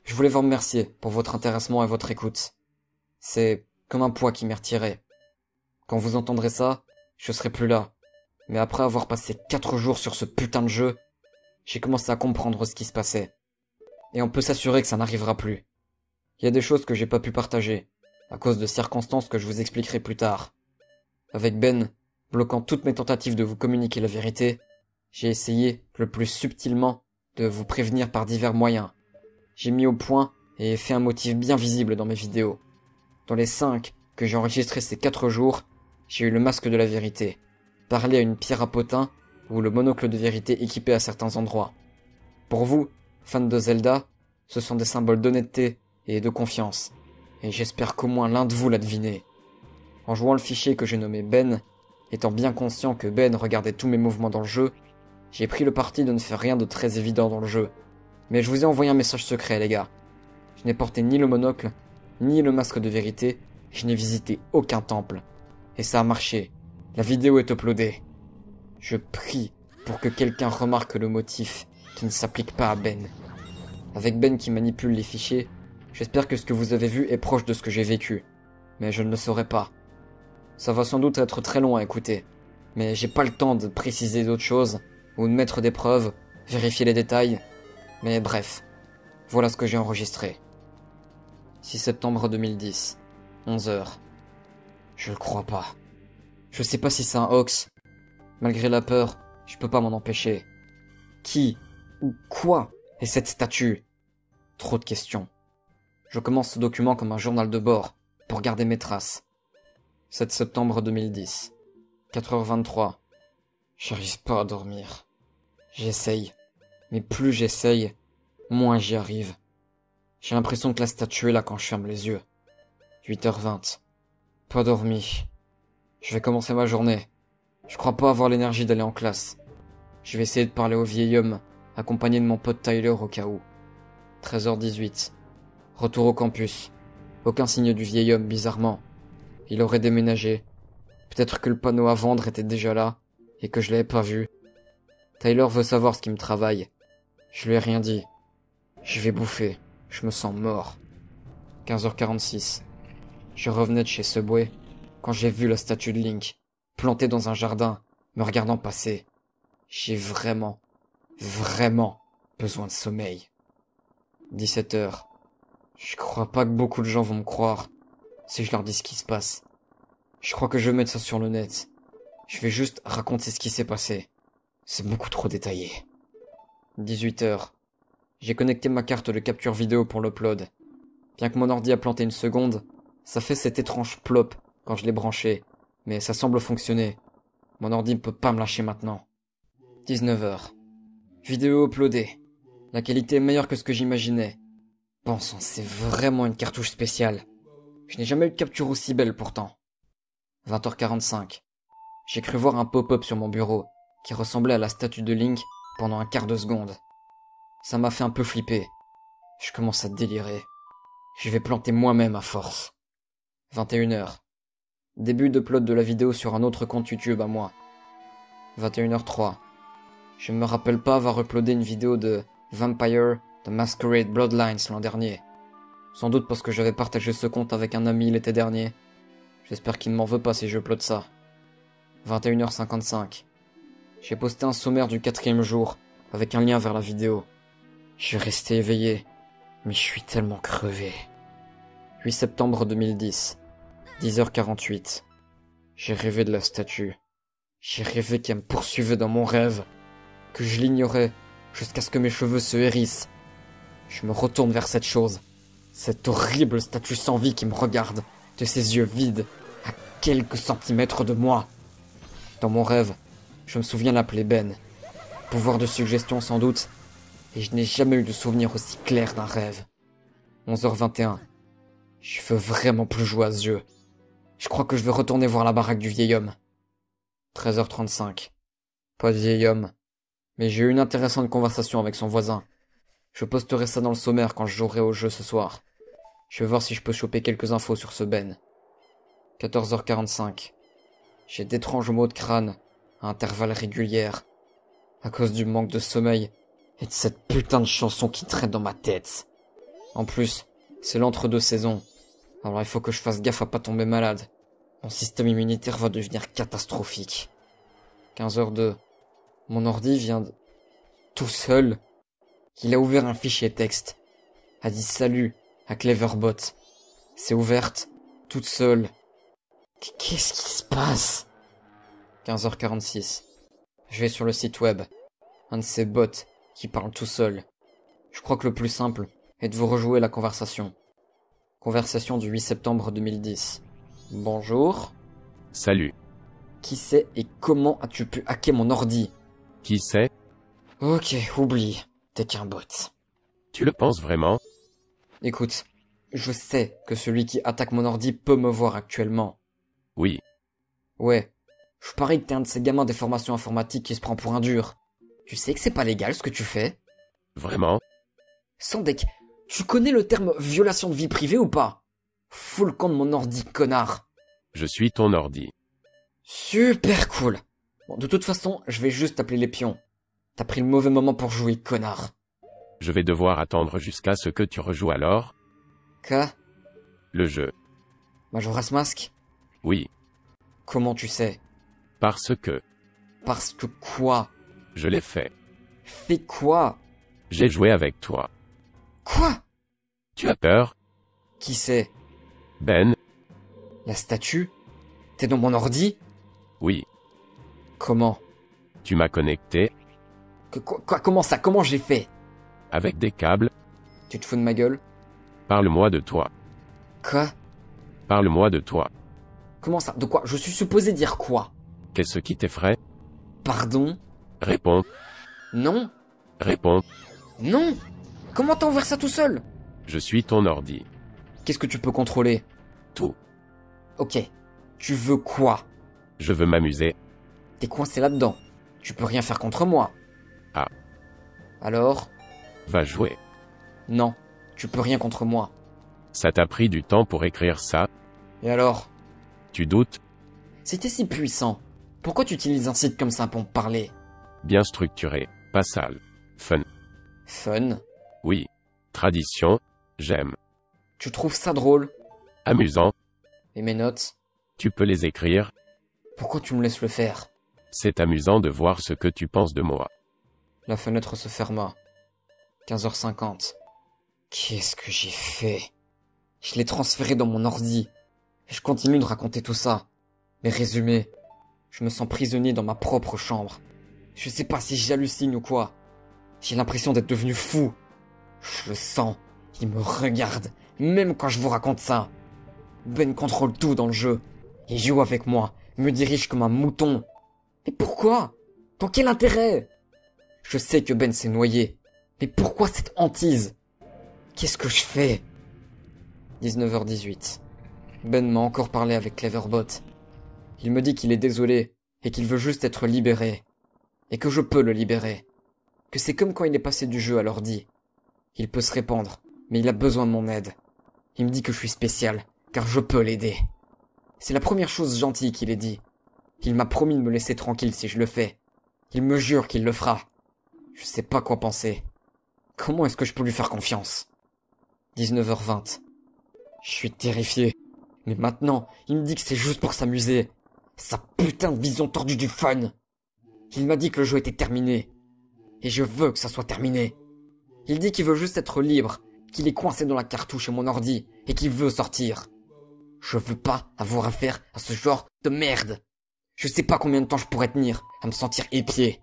je voulais vous remercier pour votre intéressement et votre écoute. C'est comme un poids qui m'est retiré. Quand vous entendrez ça, je serai plus là, Mais après avoir passé 4 jours sur ce putain de jeu, j'ai commencé à comprendre ce qui se passait. Et on peut s'assurer que ça n'arrivera plus. Il y a des choses que j'ai pas pu partager, à cause de circonstances que je vous expliquerai plus tard. Avec Ben, bloquant toutes mes tentatives de vous communiquer la vérité, j'ai essayé, le plus subtilement, de vous prévenir par divers moyens. J'ai mis au point et fait un motif bien visible dans mes vidéos. Dans les 5 que j'ai enregistrés ces 4 jours, j'ai eu le masque de la vérité, parler à une pierre à potin ou le monocle de vérité équipé à certains endroits. Pour vous, fans de Zelda, ce sont des symboles d'honnêteté et de confiance, et j'espère qu'au moins l'un de vous l'a deviné. En jouant le fichier que j'ai nommé Ben, étant bien conscient que Ben regardait tous mes mouvements dans le jeu, j'ai pris le parti de ne faire rien de très évident dans le jeu. Mais je vous ai envoyé un message secret, les gars. Je n'ai porté ni le monocle, ni le masque de vérité, je n'ai visité aucun temple. Et ça a marché. La vidéo est uploadée. Je prie pour que quelqu'un remarque le motif qui ne s'applique pas à Ben. Avec Ben qui manipule les fichiers, j'espère que ce que vous avez vu est proche de ce que j'ai vécu. Mais je ne le saurais pas. Ça va sans doute être très long à écouter. Mais j'ai pas le temps de préciser d'autres choses, ou de mettre des preuves, vérifier les détails. Mais bref, voilà ce que j'ai enregistré. 6 septembre 2010, 11h. Je le crois pas. Je sais pas si c'est un hoax. Malgré la peur, je peux pas m'en empêcher. Qui ou quoi est cette statue? Trop de questions. Je commence ce document comme un journal de bord, pour garder mes traces. 7 septembre 2010, 4h23. J'arrive pas à dormir. J'essaye. Mais plus j'essaye, moins j'y arrive. J'ai l'impression que la statue est là quand je ferme les yeux. 8h20. Pas dormi. Je vais commencer ma journée. Je crois pas avoir l'énergie d'aller en classe. Je vais essayer de parler au vieil homme, accompagné de mon pote Tyler au cas où. 13h18. Retour au campus. Aucun signe du vieil homme, bizarrement. Il aurait déménagé. Peut-être que le panneau à vendre était déjà là, et que je l'avais pas vu. Tyler veut savoir ce qui me travaille. Je lui ai rien dit. Je vais bouffer. Je me sens mort. 15h46. Je revenais de chez Subway quand j'ai vu la statue de Link, plantée dans un jardin, me regardant passer. J'ai vraiment besoin de sommeil. 17h. Je crois pas que beaucoup de gens vont me croire si je leur dis ce qui se passe. Je crois que je vais mettre ça sur le net. Je vais juste raconter ce qui s'est passé. C'est beaucoup trop détaillé. 18h. J'ai connecté ma carte de capture vidéo pour l'upload. Bien que mon ordi a planté une seconde, ça fait cet étrange plop quand je l'ai branché, mais ça semble fonctionner. Mon ordi ne peut pas me lâcher maintenant. 19h. Vidéo uploadée. La qualité est meilleure que ce que j'imaginais. Bon sang, c'est vraiment une cartouche spéciale. Je n'ai jamais eu de capture aussi belle pourtant. 20h45. J'ai cru voir un pop-up sur mon bureau, qui ressemblait à la statue de Link pendant un quart de seconde. Ça m'a fait un peu flipper. Je commence à délirer. Je vais planter moi-même à force. 21h. Début d'upload de la vidéo sur un autre compte YouTube à moi. 21h03. Je me rappelle pas avoir uploadé une vidéo de Vampire The Masquerade Bloodlines l'an dernier. Sans doute parce que j'avais partagé ce compte avec un ami l'été dernier. J'espère qu'il ne m'en veut pas si je upload ça. 21h55. J'ai posté un sommaire du 4e jour, avec un lien vers la vidéo. Je suis resté éveillé, mais je suis tellement crevé. 8 septembre 2010, 10h48. J'ai rêvé de la statue. J'ai rêvé qu'elle me poursuivait dans mon rêve, que je l'ignorais jusqu'à ce que mes cheveux se hérissent. Je me retourne vers cette chose, cette horrible statue sans vie qui me regarde, de ses yeux vides, à quelques centimètres de moi. Dans mon rêve, je me souviens l'appeler Ben. Pouvoir de suggestion sans doute, et je n'ai jamais eu de souvenir aussi clair d'un rêve. 11h21. Je veux vraiment plus jouer à ce jeu. Je crois que je vais retourner voir la baraque du vieil homme. 13h35. Pas de vieil homme. Mais j'ai eu une intéressante conversation avec son voisin. Je posterai ça dans le sommaire quand je jouerai au jeu ce soir. Je vais voir si je peux choper quelques infos sur ce Ben. 14h45. J'ai d'étranges maux de crâne, à intervalles réguliers, à cause du manque de sommeil et de cette putain de chanson qui traîne dans ma tête. En plus, c'est l'entre-deux saisons, alors il faut que je fasse gaffe à pas tomber malade. Mon système immunitaire va devenir catastrophique. 15h02. Mon ordi vient de... Tout seul. Il a ouvert un fichier texte. A dit salut à Cleverbot. C'est ouverte, toute seule. Qu'est-ce qui se passe? 15h46. Je vais sur le site web. Un de ces bots qui parle tout seul. Je crois que le plus simple est de vous rejouer la conversation. Conversation du 8 septembre 2010. Bonjour. Salut. Qui c'est et comment as-tu pu hacker mon ordi? Qui c'est? Ok, oublie. T'es qu'un bot. Tu le penses vraiment? Écoute, je sais que celui qui attaque mon ordi peut me voir actuellement. Oui. Ouais. Je parie que t'es un de ces gamins des formations informatiques qui se prend pour un dur. Tu sais que c'est pas légal ce que tu fais? Vraiment? Sandek, tu connais le terme violation de vie privée ou pas? Fous le camp de mon ordi, connard. Je suis ton ordi. Super cool. Bon, de toute façon, je vais juste appeler les pions. T'as pris le mauvais moment pour jouer, connard. Je vais devoir attendre jusqu'à ce que tu rejoues alors? Quoi? Le jeu. Majora's Mask? Oui. Comment tu sais? Parce que Parce que quoi? je l'ai fait. Fais quoi? J'ai joué avec toi. Quoi? Tu as peur? Qui c'est? Ben? La statue? T'es dans mon ordi? Oui. Comment? Tu m'as connecté Quoi? Comment ça? Comment j'ai fait? avec des câbles? Tu te fous de ma gueule? Parle-moi de toi. Quoi? Parle-moi de toi. Comment ça? De quoi? Je suis supposé dire quoi? Qu'est-ce qui t'effraie? Pardon? Réponds. Non? Réponds. Non? Comment t'as ouvert ça tout seul? Je suis ton ordi. Qu'est-ce que tu peux contrôler? Tout. Ok. Tu veux quoi? Je veux m'amuser. T'es coincé là-dedans. Tu peux rien faire contre moi. Ah. Alors? Va jouer. Non. Tu peux rien contre moi. Ça t'a pris du temps pour écrire ça? Et alors? Tu doutes? Si t'es si puissant, pourquoi tu utilises un site comme ça pour me parler? Bien structuré. Pas sale. Fun. Fun? Oui. Tradition. J'aime. Tu trouves ça drôle? Amusant. Et mes notes? Tu peux les écrire? Pourquoi tu me laisses le faire? C'est amusant de voir ce que tu penses de moi. La fenêtre se ferma. 15h50. Qu'est-ce que j'ai fait? Je l'ai transféré dans mon ordi. Et je continue de raconter tout ça. Mais résumé, je me sens prisonnier dans ma propre chambre. Je sais pas si j'hallucine ou quoi. J'ai l'impression d'être devenu fou. Je le sens. Il me regarde, même quand je vous raconte ça. Ben contrôle tout dans le jeu. Il joue avec moi, me dirige comme un mouton. Mais pourquoi? Dans quel intérêt? Je sais que Ben s'est noyé. Mais pourquoi cette hantise? Qu'est-ce que je fais? 19h18. Ben m'a encore parlé avec Cleverbot. Il me dit qu'il est désolé et qu'il veut juste être libéré. Et que je peux le libérer. Que c'est comme quand il est passé du jeu à l'ordi. Il peut se répandre, mais il a besoin de mon aide. Il me dit que je suis spécial, car je peux l'aider. C'est la première chose gentille qu'il ait dit. Il m'a promis de me laisser tranquille si je le fais. Il me jure qu'il le fera. Je sais pas quoi penser. Comment est-ce que je peux lui faire confiance? 19h20. Je suis terrifié. Mais maintenant, il me dit que c'est juste pour s'amuser. Sa putain de vision tordue du fun. Il m'a dit que le jeu était terminé. Et je veux que ça soit terminé. Il dit qu'il veut juste être libre, qu'il est coincé dans la cartouche et mon ordi, et qu'il veut sortir. Je veux pas avoir affaire à ce genre de merde. Je sais pas combien de temps je pourrais tenir à me sentir épié.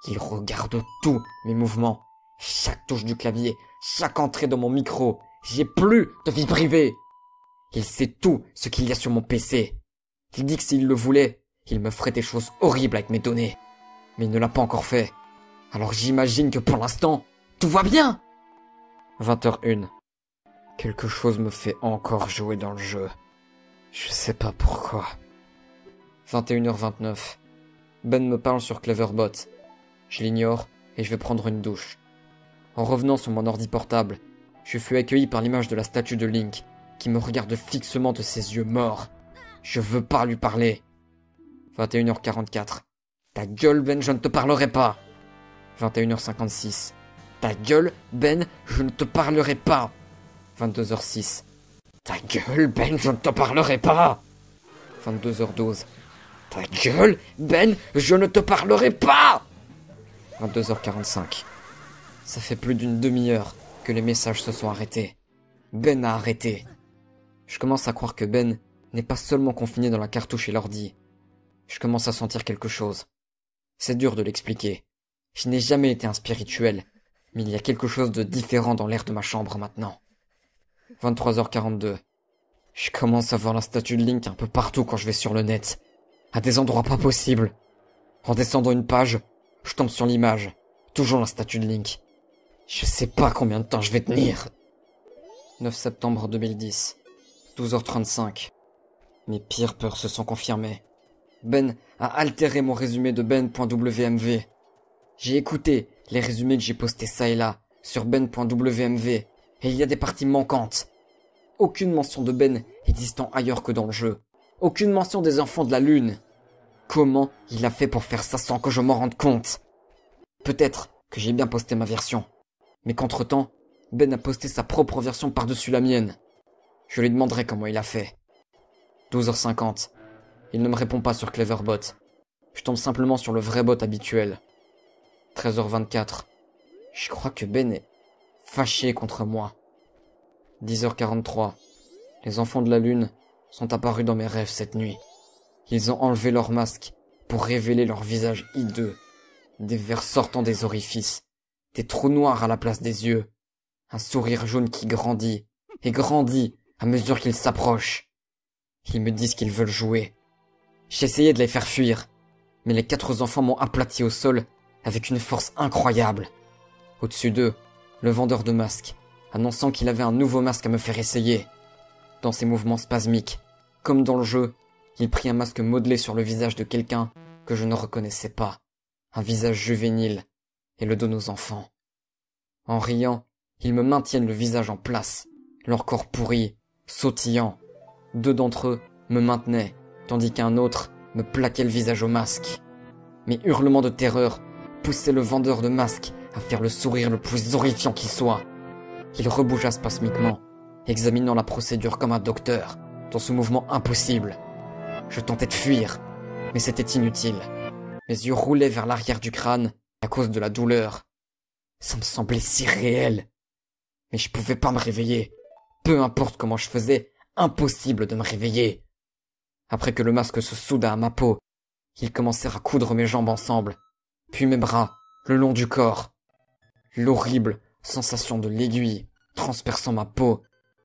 Il regarde tous mes mouvements, chaque touche du clavier, chaque entrée dans mon micro. J'ai plus de vie privée. Il sait tout ce qu'il y a sur mon PC. Il dit que s'il le voulait, il me ferait des choses horribles avec mes données. Mais il ne l'a pas encore fait. Alors j'imagine que pour l'instant, tout va bien. 20h01. Quelque chose me fait encore jouer dans le jeu. Je sais pas pourquoi. 21h29. Ben me parle sur Cleverbot. Je l'ignore et je vais prendre une douche. En revenant sur mon ordi portable, je fus accueilli par l'image de la statue de Link, qui me regarde fixement de ses yeux morts. Je veux pas lui parler. 21h44. Ta gueule, Ben, je ne te parlerai pas. 21h56. Ta gueule, Ben, je ne te parlerai pas. 22h06. Ta gueule, Ben, je ne te parlerai pas. 22h12. Ta gueule, Ben, je ne te parlerai pas! 22h45. Ça fait plus d'une demi-heure que les messages se sont arrêtés. Ben a arrêté. Je commence à croire que Ben n'est pas seulement confiné dans la cartouche et l'ordi. Je commence à sentir quelque chose. C'est dur de l'expliquer. Je n'ai jamais été un spirituel, mais il y a quelque chose de différent dans l'air de ma chambre maintenant. 23h42. Je commence à voir la statue de Link un peu partout quand je vais sur le net, à des endroits pas possibles. En descendant une page, je tombe sur l'image, toujours la statue de Link. Je sais pas combien de temps je vais tenir. 9 septembre 2010, 12h35. Mes pires peurs se sont confirmées. Ben a altéré mon résumé de ben.wmv. J'ai écouté les résumés que j'ai postés ça et là sur ben.wmv et il y a des parties manquantes. Aucune mention de Ben existant ailleurs que dans le jeu. Aucune mention des enfants de la Lune. Comment il a fait pour faire ça sans que je m'en rende compte? Peut-être que j'ai bien posté ma version, mais qu'entre-temps, Ben a posté sa propre version par-dessus la mienne. Je lui demanderai comment il a fait. 12h50. Il ne me répond pas sur Cleverbot. Je tombe simplement sur le vrai bot habituel. 13h24. Je crois que Ben est fâché contre moi. 10h43. Les enfants de la Lune sont apparus dans mes rêves cette nuit. Ils ont enlevé leur masque pour révéler leur visage hideux. Des vers sortant des orifices. Des trous noirs à la place des yeux. Un sourire jaune qui grandit et grandit à mesure qu'ils s'approchent. Ils me disent qu'ils veulent jouer. J'ai essayé de les faire fuir, mais les 4 enfants m'ont aplati au sol avec une force incroyable. Au-dessus d'eux, le vendeur de masques, annonçant qu'il avait un nouveau masque à me faire essayer. Dans ses mouvements spasmiques, comme dans le jeu, il prit un masque modelé sur le visage de quelqu'un que je ne reconnaissais pas. Un visage juvénile, et le donne aux enfants. En riant, ils me maintiennent le visage en place, leur corps pourri, sautillant. 2 d'entre eux me maintenaient, tandis qu'un autre me plaquait le visage au masque. Mes hurlements de terreur poussaient le vendeur de masques à faire le sourire le plus horrifiant qui soit. Il rebougea spasmiquement, examinant la procédure comme un docteur, dans ce mouvement impossible. Je tentais de fuir, mais c'était inutile. Mes yeux roulaient vers l'arrière du crâne à cause de la douleur. Ça me semblait si réel. Mais je pouvais pas me réveiller. Peu importe comment je faisais, impossible de me réveiller. Après que le masque se souda à ma peau, ils commencèrent à coudre mes jambes ensemble, puis mes bras, le long du corps. L'horrible sensation de l'aiguille transperçant ma peau,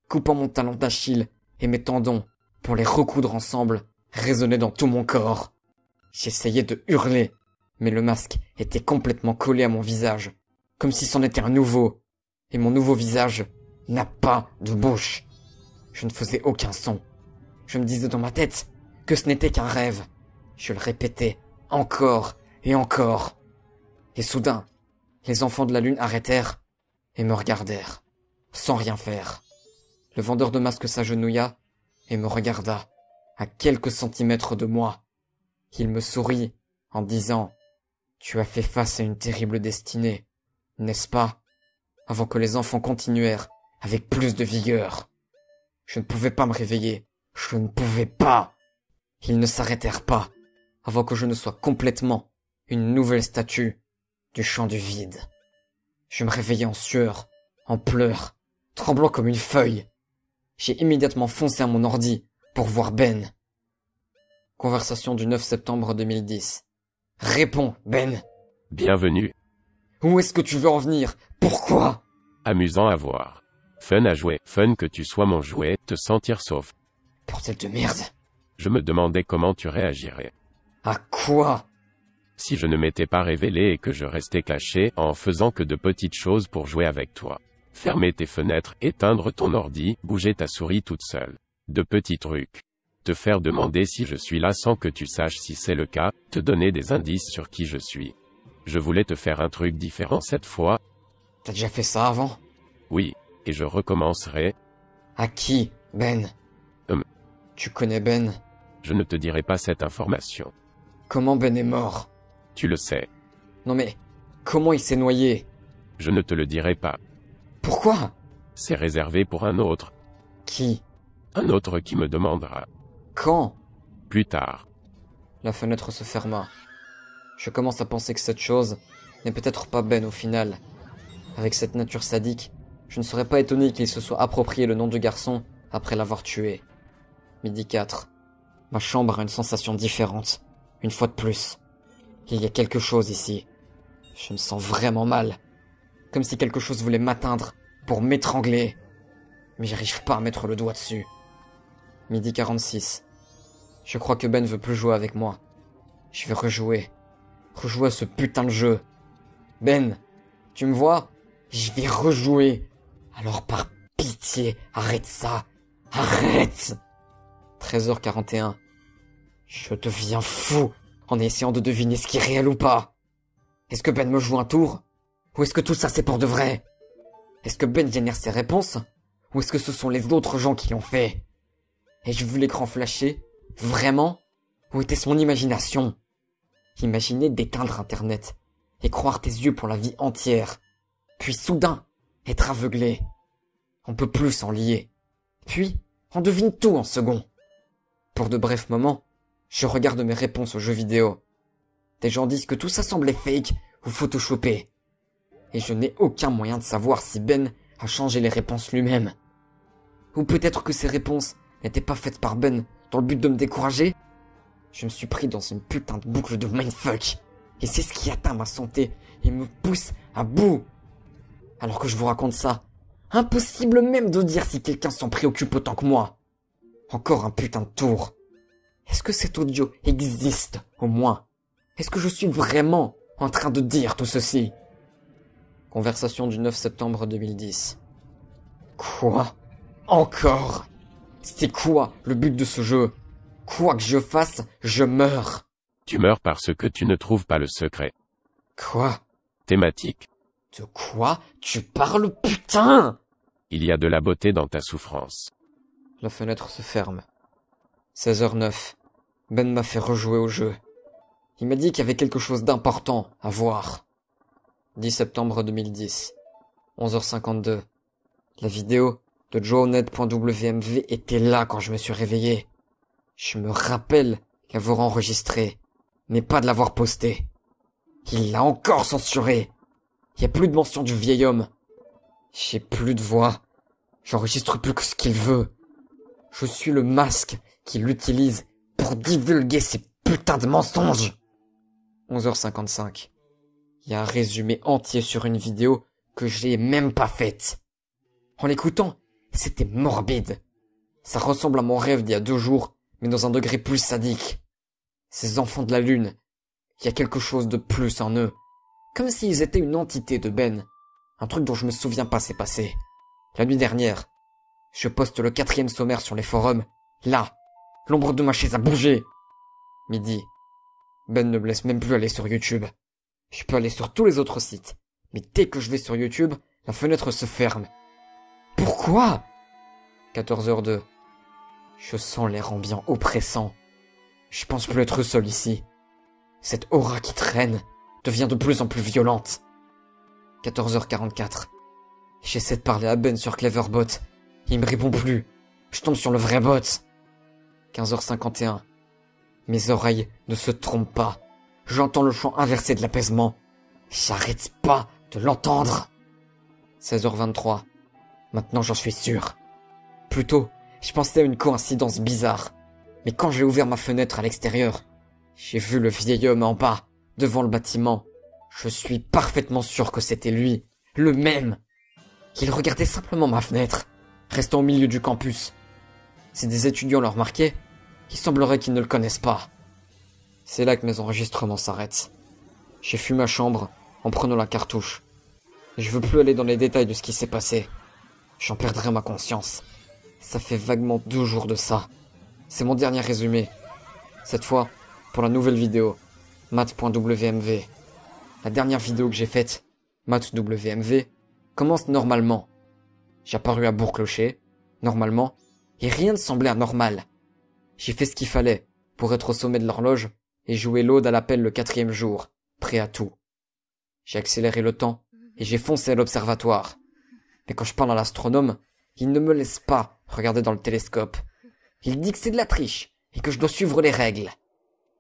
coupant mon talon d'Achille et mes tendons pour les recoudre ensemble, résonnait dans tout mon corps. J'essayais de hurler, mais le masque était complètement collé à mon visage, comme si c'en était un nouveau, et mon nouveau visage n'a pas de bouche. Je ne faisais aucun son. Je me disais dans ma tête que ce n'était qu'un rêve. Je le répétais encore et encore. Et soudain, les enfants de la Lune arrêtèrent et me regardèrent, sans rien faire. Le vendeur de masques s'agenouilla et me regarda, à quelques centimètres de moi. Il me sourit en disant « Tu as fait face à une terrible destinée, n'est-ce pas ?» avant que les enfants continuèrent avec plus de vigueur. Je ne pouvais pas me réveiller. Je ne pouvais pas. Ils ne s'arrêtèrent pas avant que je ne sois complètement une nouvelle statue du champ du vide. Je me réveillais en sueur, en pleurs, tremblant comme une feuille. J'ai immédiatement foncé à mon ordi pour voir Ben. Conversation du 9 septembre 2010. Réponds, Ben. Bienvenue. Où est-ce que tu veux en venir? Pourquoi? Amusant à voir. Fun à jouer. Fun que tu sois mon jouet, te sentir sauf. Bordel de merde. Je me demandais comment tu réagirais. À quoi? Si je ne m'étais pas révélé et que je restais caché en faisant que de petites choses pour jouer avec toi. Fermer tes fenêtres, éteindre ton ordi, bouger ta souris toute seule. De petits trucs. Te faire demander si je suis là sans que tu saches si c'est le cas, te donner des indices sur qui je suis. Je voulais te faire un truc différent cette fois. T'as déjà fait ça avant? Oui, et je recommencerai. À qui, Ben? Tu connais Ben? Je ne te dirai pas cette information. Comment Ben est mort? Tu le sais. Non mais, comment il s'est noyé? Je ne te le dirai pas. Pourquoi? C'est réservé pour un autre. Qui? Un autre qui me demandera. Quand? Plus tard. La fenêtre se ferma. Je commence à penser que cette chose n'est peut-être pas Ben au final. Avec cette nature sadique, je ne serais pas étonné qu'il se soit approprié le nom du garçon après l'avoir tué. 12h04. Ma chambre a une sensation différente. Une fois de plus. Il y a quelque chose ici. Je me sens vraiment mal. Comme si quelque chose voulait m'atteindre pour m'étrangler. Mais j'arrive pas à mettre le doigt dessus. 12h46. Je crois que Ben veut plus jouer avec moi. Je vais rejouer. Rejouer à ce putain de jeu. Ben, tu me vois? Je vais rejouer. Alors par pitié, arrête ça. Arrête! 13h41. Je deviens fou en essayant de deviner ce qui est réel ou pas. Est-ce que Ben me joue un tour? Ou est-ce que tout ça c'est pour de vrai? Est-ce que Ben génère ses réponses? Ou est-ce que ce sont les autres gens qui l'ont fait? Ai-je vu l'écran flasher? Vraiment? Ou était-ce mon imagination? Imaginer d'éteindre Internet et croire tes yeux pour la vie entière. Puis soudain, être aveuglé. On peut plus s'en lier. Puis, on devine tout en second. Pour de brefs moments, je regarde mes réponses aux jeux vidéo. Des gens disent que tout ça semblait fake ou photoshopé. Et je n'ai aucun moyen de savoir si Ben a changé les réponses lui-même. Ou peut-être que ces réponses n'étaient pas faites par Ben dans le but de me décourager. Je me suis pris dans une putain de boucle de mindfuck. Et c'est ce qui atteint ma santé et me pousse à bout. Alors que je vous raconte ça, impossible même de dire si quelqu'un s'en préoccupe autant que moi. Encore un putain de tour. Est-ce que cet audio existe, au moins? Est-ce que je suis vraiment en train de dire tout ceci? Conversation du 9 septembre 2010. Quoi? Encore? C'est quoi le but de ce jeu? Quoi que je fasse, je meurs. Tu meurs parce que tu ne trouves pas le secret. Quoi? Thématique. De quoi tu parles, putain? Il y a de la beauté dans ta souffrance. La fenêtre se ferme. 16h09. Ben m'a fait rejouer au jeu. Il m'a dit qu'il y avait quelque chose d'important à voir. 10 septembre 2010. 11h52. La vidéo de joenet.wmv était là quand je me suis réveillé. Je me rappelle qu'avoir enregistré, mais pas de l'avoir posté. Il l'a encore censuré. Il n'y a plus de mention du vieil homme. J'ai plus de voix. J'enregistre plus que ce qu'il veut. Je suis le masque qu'il utilise pour divulguer ses putains de mensonges. 11h55. Il y a un résumé entier sur une vidéo que j'ai même pas faite. En l'écoutant, c'était morbide. Ça ressemble à mon rêve d'il y a 2 jours, mais dans un degré plus sadique. Ces enfants de la lune, il y a quelque chose de plus en eux. Comme s'ils étaient une entité de Ben. Un truc dont je me souviens pas s'est passé. La nuit dernière, je poste le 4e sommaire sur les forums. Là, l'ombre de ma chaise a bougé. Midi. Ben ne me laisse même plus aller sur YouTube. Je peux aller sur tous les autres sites. Mais dès que je vais sur YouTube, la fenêtre se ferme. Pourquoi? 14h02. Je sens l'air ambiant oppressant. Je pense plus être seul ici. Cette aura qui traîne devient de plus en plus violente. 14h44. J'essaie de parler à Ben sur Cleverbot. Il me répond plus. Je tombe sur le vrai bot. 15h51. Mes oreilles ne se trompent pas. J'entends le chant inversé de l'apaisement. J'arrête pas de l'entendre. 16h23. Maintenant j'en suis sûr. Plus tôt, je pensais à une coïncidence bizarre. Mais quand j'ai ouvert ma fenêtre à l'extérieur, j'ai vu le vieil homme en bas, devant le bâtiment. Je suis parfaitement sûr que c'était lui, le même. Il regardait simplement ma fenêtre, restant au milieu du campus. Si des étudiants le remarquaient, il semblerait qu'ils ne le connaissent pas. C'est là que mes enregistrements s'arrêtent. J'ai fui ma chambre en prenant la cartouche. Je veux plus aller dans les détails de ce qui s'est passé. J'en perdrai ma conscience. Ça fait vaguement 2 jours de ça. C'est mon dernier résumé. Cette fois, pour la nouvelle vidéo, mat.wmv. La dernière vidéo que j'ai faite, mat.wmv, commence normalement. J'ai apparu à Bourg-Clocher, normalement, et rien ne semblait anormal. J'ai fait ce qu'il fallait pour être au sommet de l'horloge et jouer l'Aude à l'appel le 4e jour, prêt à tout. J'ai accéléré le temps et j'ai foncé à l'observatoire. Mais quand je parle à l'astronome, il ne me laisse pas regarder dans le télescope. Il dit que c'est de la triche et que je dois suivre les règles.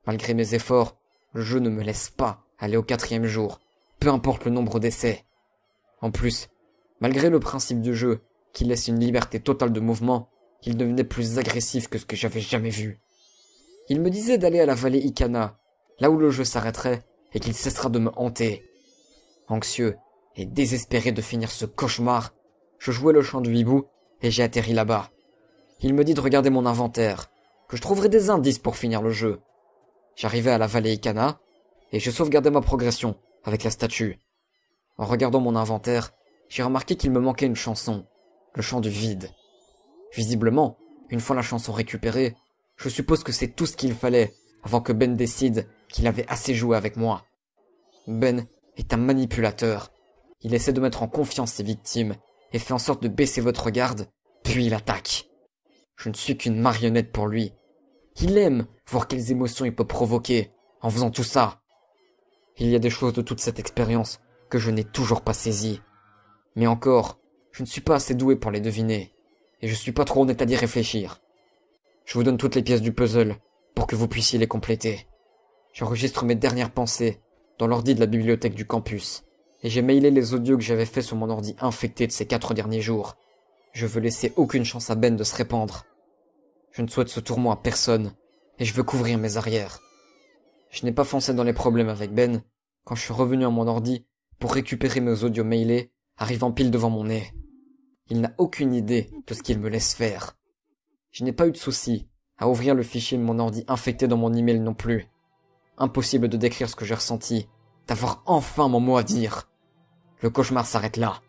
Malgré mes efforts, le jeu ne me laisse pas aller au 4e jour, peu importe le nombre d'essais. En plus, malgré le principe du jeu, qui laisse une liberté totale de mouvement, il devenait plus agressif que ce que j'avais jamais vu. Il me disait d'aller à la vallée Ikana, là où le jeu s'arrêterait et qu'il cessera de me hanter. Anxieux et désespéré de finir ce cauchemar, je jouais le chant du hibou et j'ai atterri là-bas. Il me dit de regarder mon inventaire, que je trouverai des indices pour finir le jeu. J'arrivais à la vallée Ikana et je sauvegardais ma progression avec la statue. En regardant mon inventaire, j'ai remarqué qu'il me manquait une chanson, le chant du vide. Visiblement, une fois la chanson récupérée, je suppose que c'est tout ce qu'il fallait avant que Ben décide qu'il avait assez joué avec moi. Ben est un manipulateur. Il essaie de mettre en confiance ses victimes et fait en sorte de baisser votre garde, puis il attaque. Je ne suis qu'une marionnette pour lui. Il aime voir quelles émotions il peut provoquer en faisant tout ça. Il y a des choses de toute cette expérience que je n'ai toujours pas saisies. Mais encore, je ne suis pas assez doué pour les deviner, et je suis pas trop en état d'y réfléchir. Je vous donne toutes les pièces du puzzle pour que vous puissiez les compléter. J'enregistre mes dernières pensées dans l'ordi de la bibliothèque du campus, et j'ai mailé les audios que j'avais faits sur mon ordi infecté de ces 4 derniers jours. Je veux laisser aucune chance à Ben de se répandre. Je ne souhaite ce tourment à personne, et je veux couvrir mes arrières. Je n'ai pas foncé dans les problèmes avec Ben quand je suis revenu à mon ordi pour récupérer mes audios mailés arrivant pile devant mon nez. Il n'a aucune idée de ce qu'il me laisse faire. Je n'ai pas eu de souci à ouvrir le fichier de mon ordi infecté dans mon email non plus. Impossible de décrire ce que j'ai ressenti, d'avoir enfin mon mot à dire. Le cauchemar s'arrête là.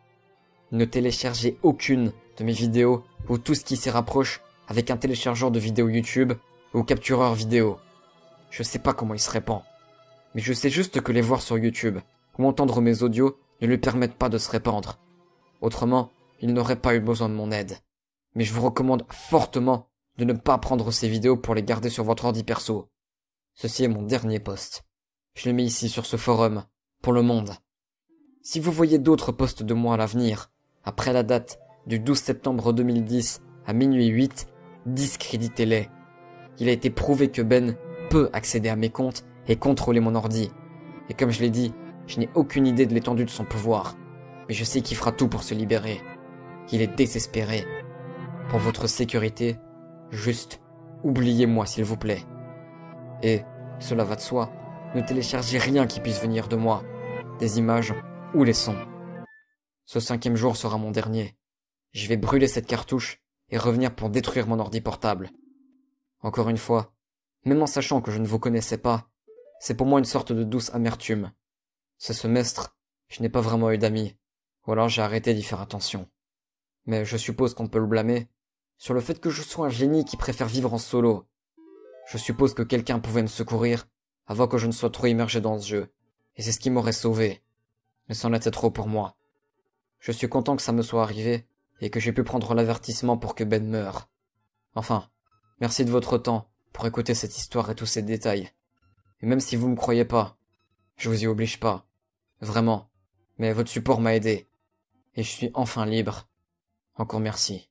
Ne téléchargez aucune de mes vidéos ou tout ce qui s'y rapproche avec un téléchargeur de vidéos YouTube ou captureur vidéo. Je sais pas comment il se répand, mais je sais juste que les voir sur YouTube ou entendre mes audios ne lui permettent pas de se répandre. Autrement, il n'aurait pas eu besoin de mon aide. Mais je vous recommande fortement de ne pas prendre ces vidéos pour les garder sur votre ordi perso. Ceci est mon dernier post. Je le mets ici sur ce forum, pour le monde. Si vous voyez d'autres posts de moi à l'avenir, après la date du 12 septembre 2010 à minuit 8, discréditez-les. Il a été prouvé que Ben peut accéder à mes comptes et contrôler mon ordi. Et comme je l'ai dit, je n'ai aucune idée de l'étendue de son pouvoir. Mais je sais qu'il fera tout pour se libérer. Il est désespéré. Pour votre sécurité, juste oubliez-moi s'il vous plaît. Et, cela va de soi, ne téléchargez rien qui puisse venir de moi, des images ou les sons. Ce 5e jour sera mon dernier. Je vais brûler cette cartouche et revenir pour détruire mon ordi portable. Encore une fois, même en sachant que je ne vous connaissais pas, c'est pour moi une sorte de douce amertume. Ce semestre, je n'ai pas vraiment eu d'amis, ou alors j'ai arrêté d'y faire attention. Mais je suppose qu'on peut le blâmer sur le fait que je sois un génie qui préfère vivre en solo. Je suppose que quelqu'un pouvait me secourir avant que je ne sois trop immergé dans ce jeu, et c'est ce qui m'aurait sauvé. Mais c'en était trop pour moi. Je suis content que ça me soit arrivé, et que j'ai pu prendre l'avertissement pour que Ben meure. Enfin, merci de votre temps pour écouter cette histoire et tous ces détails. Et même si vous me croyez pas, je vous y oblige pas. Vraiment. Mais votre support m'a aidé. Et je suis enfin libre. Encore merci.